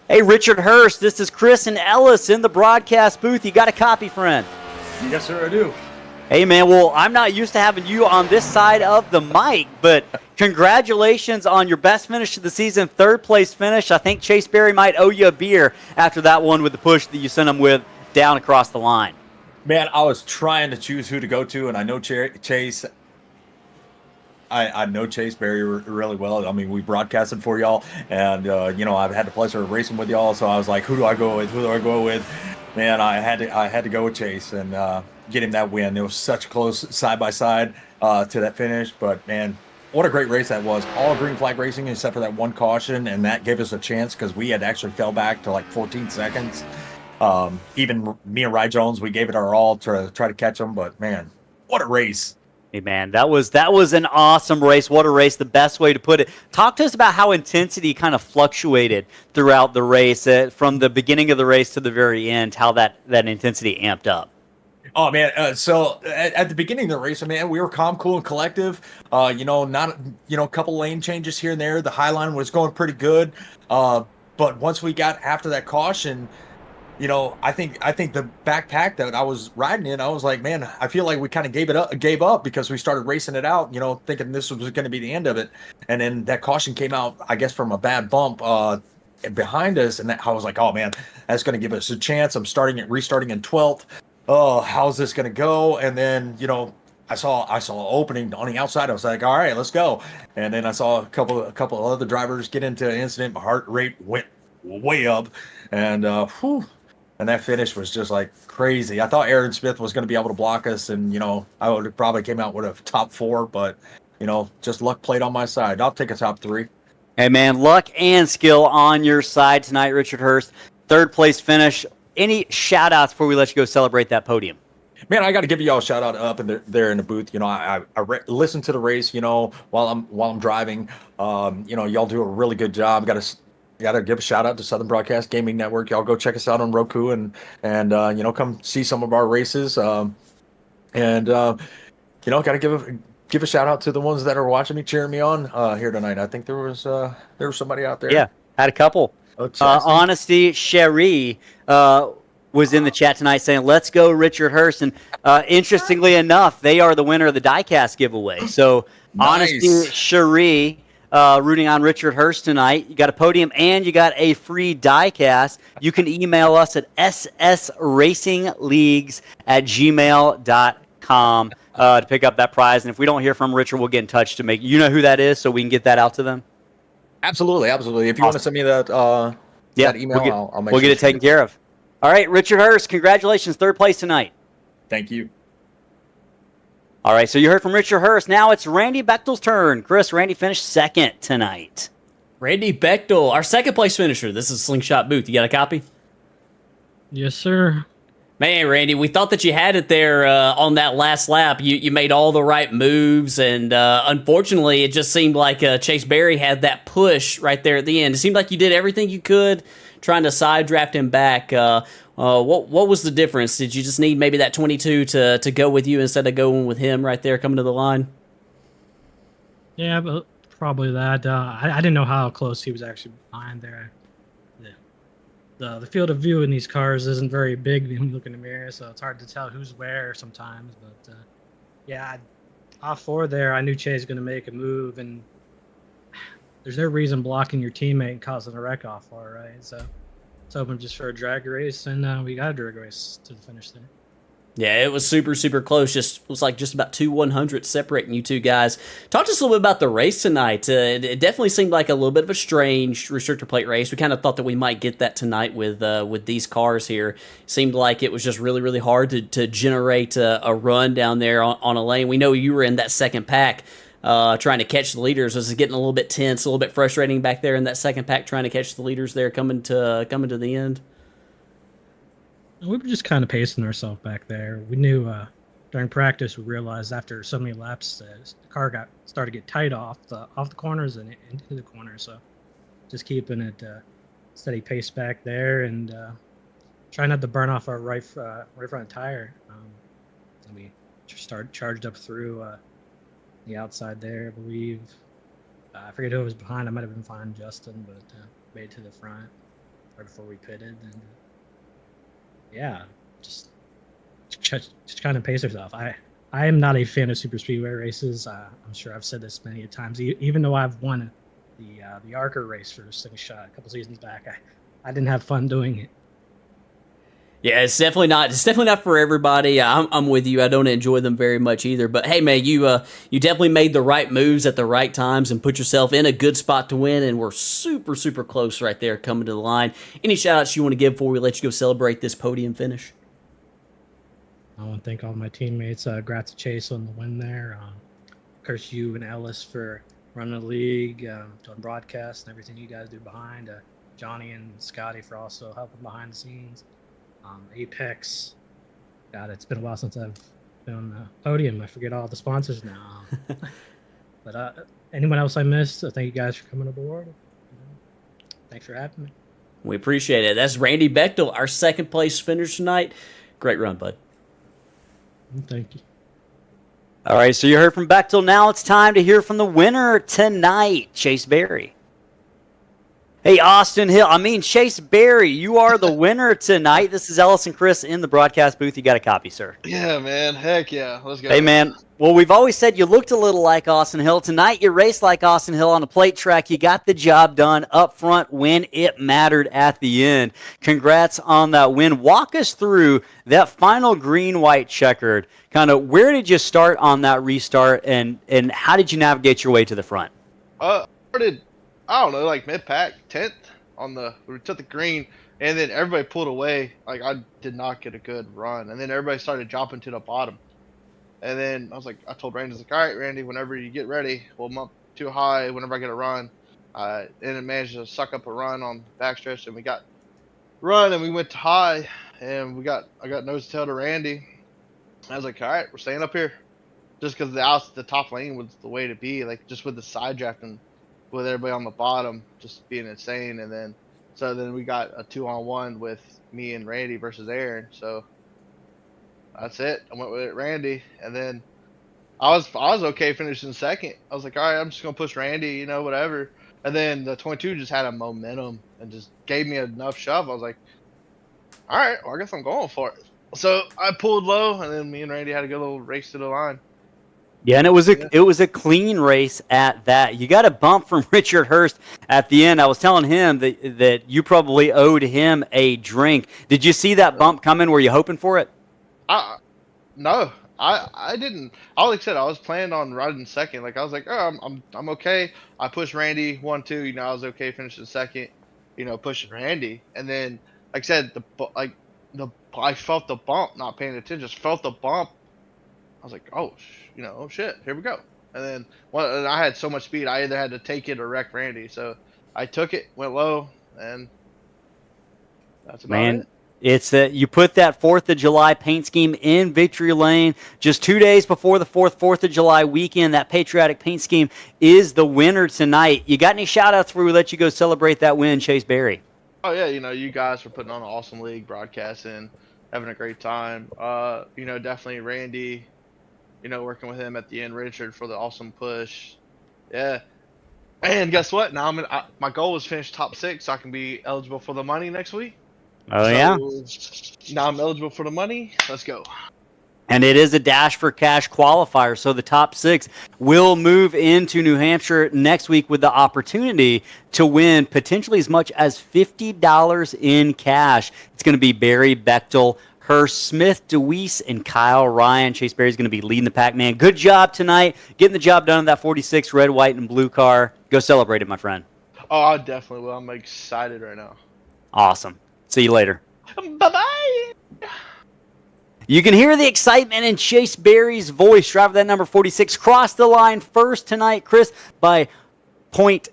Hey, Richard Hurst, this is Chris and Ellis in the broadcast booth. You got a copy, friend? Yes, sir, I do. Hey, man, well, I'm not used to having you on this side of the mic, but congratulations on your best finish of the season, 3rd place finish. I think Chase Berry might owe you a beer after that one with the push that you sent him with down across the line. Man, I was trying to choose who to go to, and I know Chase. I know Chase Berry really well. I mean, we broadcasted for y'all, and I've had the pleasure of racing with y'all. So I was like, who do I go with? Who do I go with? Man, I had to go with Chase and get him that win. It was such a close side by side to that finish, but man, what a great race that was. All green flag racing except for that one caution, and that gave us a chance because we had actually fell back to like 14 seconds. Even me and Rye Jones, we gave it our all to try to catch them, but man, what a race. Hey man, that was an awesome race. What a race, the best way to put it. Talk to us about how intensity kind of fluctuated throughout the race, from the beginning of the race to the very end, how that intensity amped up. Oh man, so at the beginning of the race, man, we were calm, cool, and collective. Not a couple lane changes here and there. The high line was going pretty good, but once we got after that caution, I think the backpack that I was riding in, I was like, man, I feel like we kind of gave up because we started racing it out, thinking this was going to be the end of it, and then that caution came out, I guess, from a bad bump behind us, and I was like, oh man, that's going to give us a chance. I'm restarting in 12th. Oh, how's this going to go? And then, I saw an opening on the outside. I was like, all right, let's go. And then I saw a couple of other drivers get into an incident. My heart rate went way up, and and that finish was just like crazy. I thought Aaron Smith was going to be able to block us, and I would have probably came out with a top 4, but just luck played on my side. I'll take a top 3. Hey man, luck and skill on your side tonight, Richard Hurst. Third place finish. Any shout outs before we let you go celebrate that podium? Man, I got to give y'all a shout out up there in the booth. I listen to the race, while I'm driving. Y'all do a really good job. Got to give a shout out to Southern Broadcast Gaming Network. Y'all go check us out on Roku and come see some of our races. Got to give a shout out to the ones that are watching me, cheering me on here tonight. I think there was somebody out there. Yeah, had a couple. Honesty Cherie was in the chat tonight saying, let's go Richard Hurst. And interestingly enough, they are the winner of the diecast giveaway. So Nice. Honesty Cherie rooting on Richard Hurst tonight. You got a podium and you got a free diecast. You can email us at ssracingleagues@gmail.com to pick up that prize. And if we don't hear from Richard, we'll get in touch to make, know who that is, so we can get that out to them. Absolutely. If you want to send me that that email, I'll make we'll get it taken care of. All right, Richard Hurst, congratulations, third place tonight. Thank you. All right, so you heard from Richard Hurst. Now it's Randy Bechtel's turn. Chris, Randy finished second tonight. Randy Bechtel, our second place finisher. This is Slingshot Booth. You got a copy? Yes, sir. Man, Randy, we thought that you had it there on that last lap. You made all the right moves, and unfortunately, it just seemed like Chase Berry had that push right there at the end. It seemed like you did everything you could trying to side draft him back. What was the difference? Did you just need maybe that 22 to go with you instead of going with him right there coming to the line? Yeah, but probably that. I didn't know how close he was actually behind there. The field of view in these cars isn't very big when you look in the mirror, so it's hard to tell who's where sometimes. But off 4 there, I knew Chase was going to make a move, and there's no reason blocking your teammate and causing a wreck off 4, right? So it's hoping just for a drag race, and we got a drag race to the finish there. Yeah, it was super, super close. It was like just about 2 100s separating you two guys. Talk to us a little bit about the race tonight. It definitely seemed like a little bit of a strange restrictor plate race. We kind of thought that we might get that tonight with these cars here. It seemed like it was just really, really hard to generate a run down there on a lane. We know you were in that second pack trying to catch the leaders. This is getting a little bit tense, a little bit frustrating back there in that second pack trying to catch the leaders there coming to the end. We were just kind of pacing ourselves back there. We knew during practice, we realized after so many laps, the car started to get tight off the corners and into the corners. So just keeping it steady pace back there and trying not to burn off our right front tire. And we charged up through the outside there, I believe. I forget who was behind. I might have been behind Justin, but made it to the front right before we pitted. And just kind of pace ourselves. I am not a fan of super speedway races. I'm sure I've said this many times. Even though I've won the ARCA race for Slingshot a couple seasons back, I didn't have fun doing it. Yeah, it's definitely not. It's definitely not for everybody. I'm with you. I don't enjoy them very much either. But hey, man, you definitely made the right moves at the right times and put yourself in a good spot to win. And we're super, super close right there coming to the line. Any shout outs you want to give before we let you go celebrate this podium finish? I want to thank all my teammates. Congrats to Chase on the win there. Curse you and Ellis for running the league, doing broadcasts and everything you guys do behind. Johnny and Scotty for also helping behind the scenes. Apex. God, it's been a while since I've been on the podium. I forget all the sponsors now. But anyone else I missed, thank you guys for coming aboard. Thanks for having me. We appreciate it. That's Randy Bechtel, our second place finisher tonight. Great run, bud. Thank you. All right, so you heard from Bechtel. Now it's time to hear from the winner tonight, Chase Berry. Hey, Chase Berry, you are the winner tonight. This is Ellis and Chris in the broadcast booth. You got a copy, sir. Yeah, man. Heck yeah. Let's go. Hey, man. Well, we've always said you looked a little like Austin Hill. Tonight, you raced like Austin Hill on the plate track. You got the job done up front when it mattered at the end. Congrats on that win. Walk us through that final green-white checkered. Kind of where did you start on that restart, and how did you navigate your way to the front? Started, I don't know, like mid-pack, 10th we took the green, and then everybody pulled away. Like, I did not get a good run, and then everybody started dropping to the bottom. And then I told Randy, all right, Randy, whenever you get ready, we'll up too high whenever I get a run. And it managed to suck up a run on the backstretch, and we got run, and we went to high, and I got nose to tail to Randy. I was like, all right, we're staying up here. Just because the top lane was the way to be, like just with the side drafting with everybody on the bottom just being insane. And then we got a 2-on-1 with me and Randy versus Aaron. So that's it. I went with Randy, and then I was okay finishing second. I was like, all right, I'm just gonna push Randy, whatever. And then the 22 just had a momentum and just gave me enough shove. I was like, all right, well, I guess I'm going for it. So I pulled low, and then me and Randy had a good little race to the line. Yeah, and it was a clean race at that. You got a bump from Richard Hurst at the end. I was telling him that you probably owed him a drink. Did you see that bump coming? Were you hoping for it? No, I didn't. Like I said, I was planning on riding second. Like I was like, oh, I'm okay. I pushed Randy 1-2. I was okay finishing second. Pushing Randy, and then like I said, I felt the bump, not paying attention. Just felt the bump. I was like, oh shit, here we go. And then and I had so much speed, I either had to take it or wreck Randy. So I took it, went low, and that's about it. It's that you put that 4th of July paint scheme in victory lane just 2 days before the 4th of July weekend. That patriotic paint scheme is the winner tonight. You got any shout-outs before we let you go celebrate that win, Chase Berry? Oh, yeah, you guys for putting on an awesome league, broadcasting, having a great time. Definitely Randy, working with him at the end, Richard for the awesome push. Yeah. And guess what? Now my goal is finish top 6 so I can be eligible for the money next week. Oh, yeah? Now I'm eligible for the money. Let's go. And it is a Dash for Cash qualifier, so the top 6 will move into New Hampshire next week with the opportunity to win potentially as much as $50 in cash. It's going to be Barry Bechtel, Hurst, Smith, DeWeese, and Kyle Ryan. Chase Berry's going to be leading the pack, man. Good job tonight, getting the job done in that 46 red, white, and blue car. Go celebrate it, my friend. Oh, I definitely will. I'm excited right now. Awesome. See you later. Bye-bye. You can hear the excitement in Chase Berry's voice. Driver that number 46 crossed the line first tonight, Chris, by 0.019,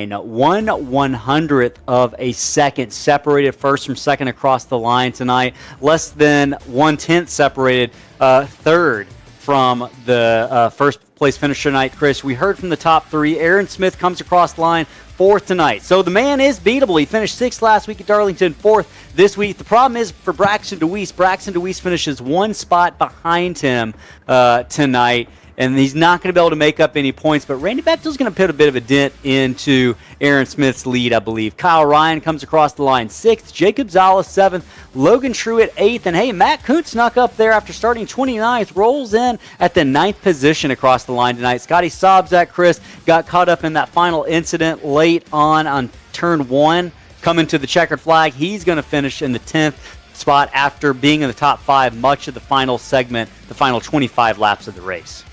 1/100th of a second. Separated first from second across the line tonight. Less than 1/10 separated third from the first place finisher tonight, Chris. We heard from the top 3. Aaron Smith comes across the line 4th tonight. So the man is beatable. He finished 6th last week at Darlington, 4th this week. The problem is for Braxton DeWeese. Braxton DeWeese finishes 1 spot behind him tonight, and he's not going to be able to make up any points. But Randy Bechtel's going to put a bit of a dent into Aaron Smith's lead, I believe. Kyle Ryan comes across the line 6th. Jacob Zala 7th. Logan Truitt 8th. And, hey, Matt Kuntz snuck up there after starting 29th. Rolls in at the 9th position across the line tonight. Scotty Sobzak, Chris, got caught up in that final incident late on turn 1. coming to the checkered flag. He's going to finish in the 10th spot after being in the top 5 much of the final segment, the final 25 laps of the race.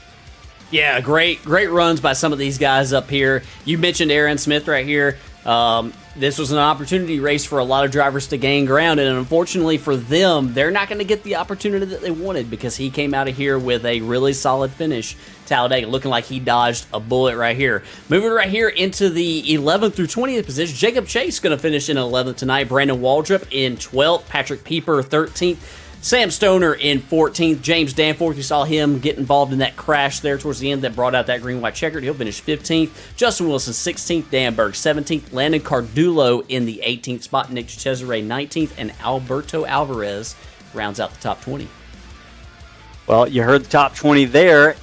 Yeah, great runs by some of these guys up here. You mentioned Aaron Smith right here. This was an opportunity race for a lot of drivers to gain ground, and unfortunately for them, they're not going to get the opportunity that they wanted because he came out of here with a really solid finish. Talladega looking like he dodged a bullet right here. Moving right here into the 11th through 20th position, Jacob Chase going to finish in 11th tonight. Brandon Waldrop in 12th. Patrick Pieper 13th. Sam Stoner in 14th. James Danforth, you saw him get involved in that crash there towards the end that brought out that green-white checkered. He'll finish 15th. Justin Wilson 16th. Dan Berg 17th. Landon Cardullo in the 18th spot. Nick Cesare 19th. And Alberto Alvarez rounds out the top 20. Well, you heard the top 20 there.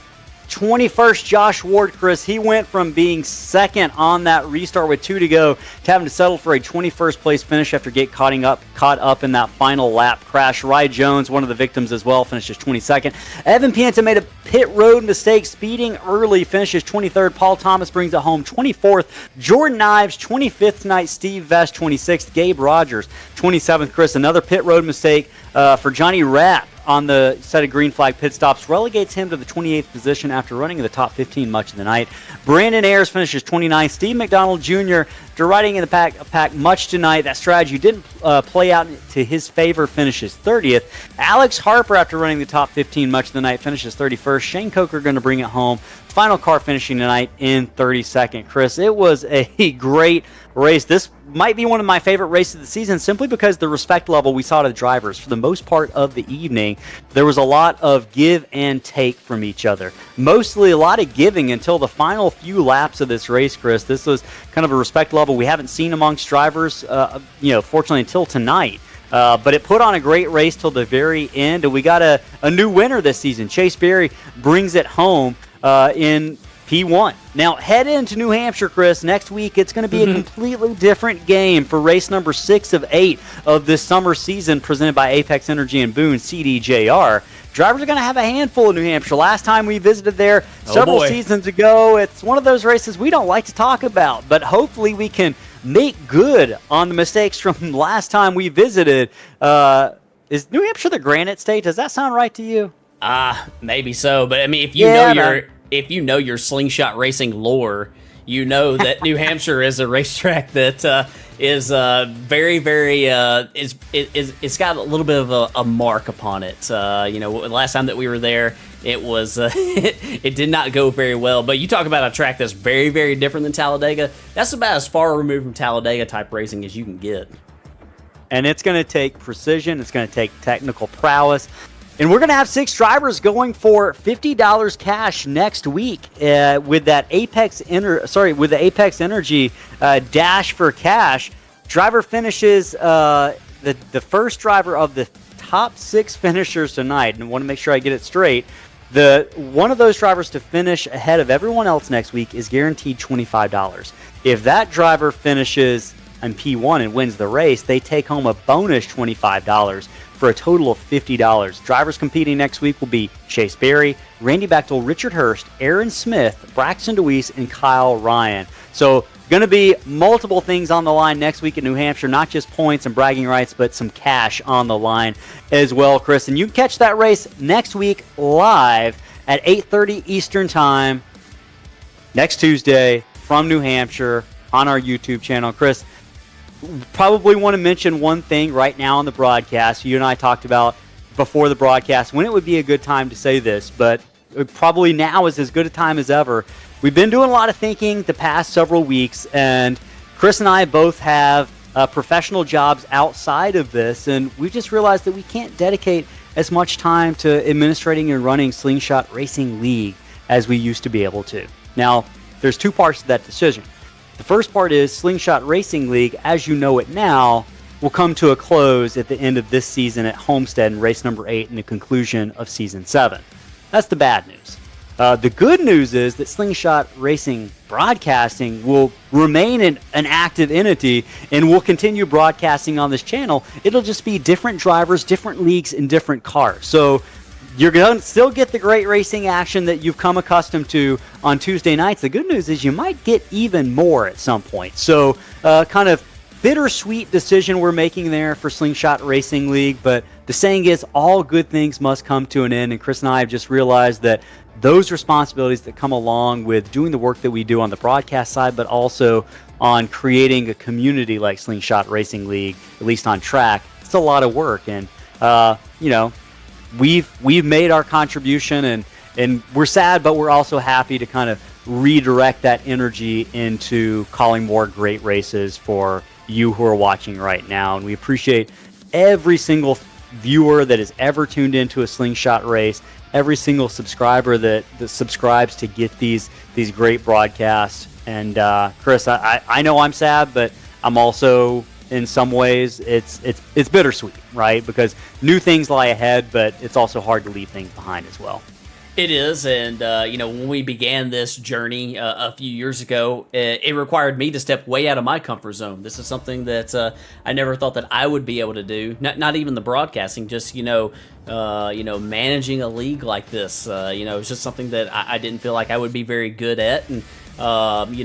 21st, Josh Ward, Chris, he went from being second on that restart with 2 to go to having to settle for a 21st place finish after getting caught up in that final lap crash. Rye Jones, one of the victims as well, finishes 22nd. Evan Pienta made a pit road mistake, speeding early, finishes 23rd. Paul Thomas brings it home 24th. Jordan Ives, 25th tonight. Steve Vest, 26th. Gabe Rogers, 27th. Chris, another pit road mistake for Johnny Rapp on the set of green flag pit stops, relegates him to the 28th position after running in the top 15 much of the night. Brandon Ayers finishes 29th. Steve McDonald Jr., after riding in the pack much tonight, that strategy didn't play out to his favor, finishes 30th. Alex Harper, after running the top 15 much of the night, finishes 31st. Shane Coker going to bring it home. Final car finishing tonight in 32nd. Chris, it was a great race. This might be one of my favorite races of the season simply because the respect level we saw to the drivers. For the most part of the evening, there was a lot of give and take from each other. Mostly a lot of giving until the final few laps of this race, Chris. This was kind of a respect level we haven't seen amongst drivers, fortunately until tonight. But it put on a great race till the very end, and we got a new winner this season. Chase Berry brings it home in P1. Now, head into New Hampshire, Chris. Next week, it's going to be a completely different game for race number 6 of 8 of this summer season presented by Apex Energy and Boone CDJR. Drivers are going to have a handful in New Hampshire. Last time we visited there several seasons ago, it's one of those races we don't like to talk about, but hopefully we can make good on the mistakes from last time we visited. Is New Hampshire the Granite State? Does that sound right to you? Maybe so, but I mean, if you know your slingshot racing lore, you know that New Hampshire is a racetrack that is very, very. It's got a little bit of a mark upon it. Last time that we were there, it was it did not go very well. But you talk about a track that's very, very different than Talladega. That's about as far removed from Talladega type racing as you can get. And it's going to take precision. It's going to take technical prowess. And we're going to have 6 drivers going for $50 cash next week with that with the Apex Energy dash for cash. Driver finishes the first driver of the top 6 finishers tonight, and I want to make sure I get it straight. One of those drivers to finish ahead of everyone else next week is guaranteed $25. If that driver finishes in P1 and wins the race, they take home a bonus $25 for a total of $50. Drivers competing next week will be Chase Berry, Randy Bechtel, Richard Hurst, Aaron Smith, Braxton DeWeese, and Kyle Ryan. So going to be multiple things on the line next week in New Hampshire, not just points and bragging rights, but some cash on the line as well, Chris. And you can catch that race next week live at 8:30 Eastern Time next Tuesday from New Hampshire on our YouTube channel. Chris, probably want to mention one thing right now on the broadcast. You and I talked about before the broadcast when it would be a good time to say this, but probably now is as good a time as ever. We've been doing a lot of thinking the past several weeks, and Chris and I both have professional jobs outside of this, and we just realized that we can't dedicate as much time to administrating and running Slingshot Racing League as we used to be able to. Now, there's 2 parts to that decision. The first part is Slingshot Racing League, as you know it now, will come to a close at the end of this season at Homestead in race number 8 and the conclusion of season 7. That's the bad news. The good news is that Slingshot Racing Broadcasting will remain an active entity and will continue broadcasting on this channel. It'll just be different drivers, different leagues, and different cars. So you're going to still get the great racing action that you've come accustomed to on Tuesday nights. The good news is you might get even more at some point. So kind of bittersweet decision we're making there for Slingshot Racing League, but the saying is all good things must come to an end, and Chris and I have just realized that those responsibilities that come along with doing the work that we do on the broadcast side, but also on creating a community like Slingshot Racing League, at least on track, it's a lot of work. And we've made our contribution, and we're sad, but we're also happy to kind of redirect that energy into calling more great races for you who are watching right now. And we appreciate every single viewer that has ever tuned into a Slingshot race, every single subscriber that subscribes to get these great broadcasts. And Chris, I know I'm sad, but I'm also, in some ways, it's bittersweet, right? Because new things lie ahead, but it's also hard to leave things behind as well. It is, and when we began this journey a few years ago, it required me to step way out of my comfort zone. This is something that I never thought that I would be able to do. Not even the broadcasting, just managing a league like this. It's just something that I didn't feel like I would be very good at, and I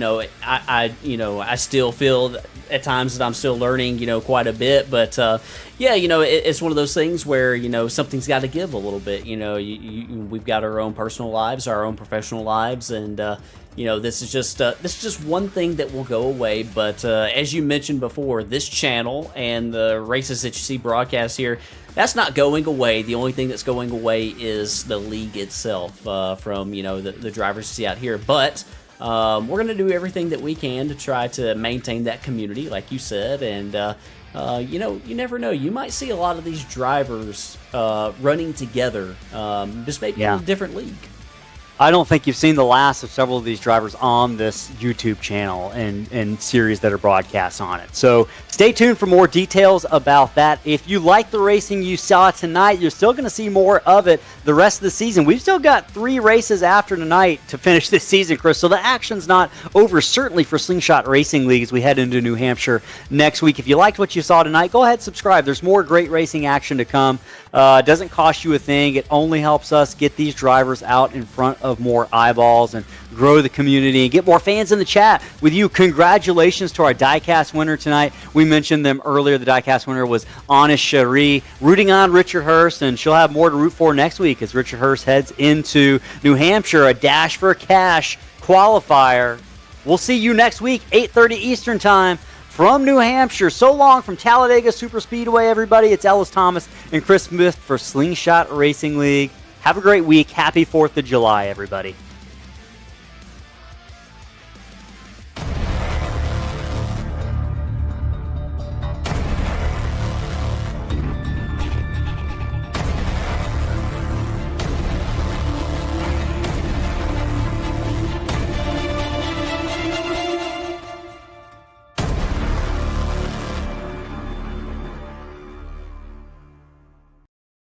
still feel at times that I'm still learning, quite a bit. But it's one of those things where something's got to give a little bit. We've got our own personal lives, our own professional lives, and this is just one thing that will go away. But as you mentioned before, this channel and the races that you see broadcast here, that's not going away. The only thing that's going away is the league itself from the drivers you see out here. But we're going to do everything that we can to try to maintain that community, like you said, and you never know. You might see a lot of these drivers running together, just maybe in a different league. I don't think you've seen the last of several of these drivers on this YouTube channel and series that are broadcast on it. So stay tuned for more details about that. If you like the racing you saw tonight, you're still going to see more of it the rest of the season. We've still got 3 races after tonight to finish this season, Chris. So the action's not over, certainly for Slingshot Racing League as we head into New Hampshire next week. If you liked what you saw tonight, go ahead, subscribe. There's more great racing action to come. It doesn't cost you a thing. It only helps us get these drivers out in front of more eyeballs and grow the community and get more fans in the chat with you. Congratulations to our diecast winner tonight. We mentioned them earlier. The diecast winner was Honest Cherie, rooting on Richard Hurst, and she'll have more to root for next week as Richard Hurst heads into New Hampshire, a Dash for Cash qualifier. We'll see you next week, 8:30 Eastern Time from New Hampshire. So long from Talladega Superspeedway, everybody. It's Ellis Thomas and Chris Smith for Slingshot Racing League. Have a great week. Happy 4th of July, everybody.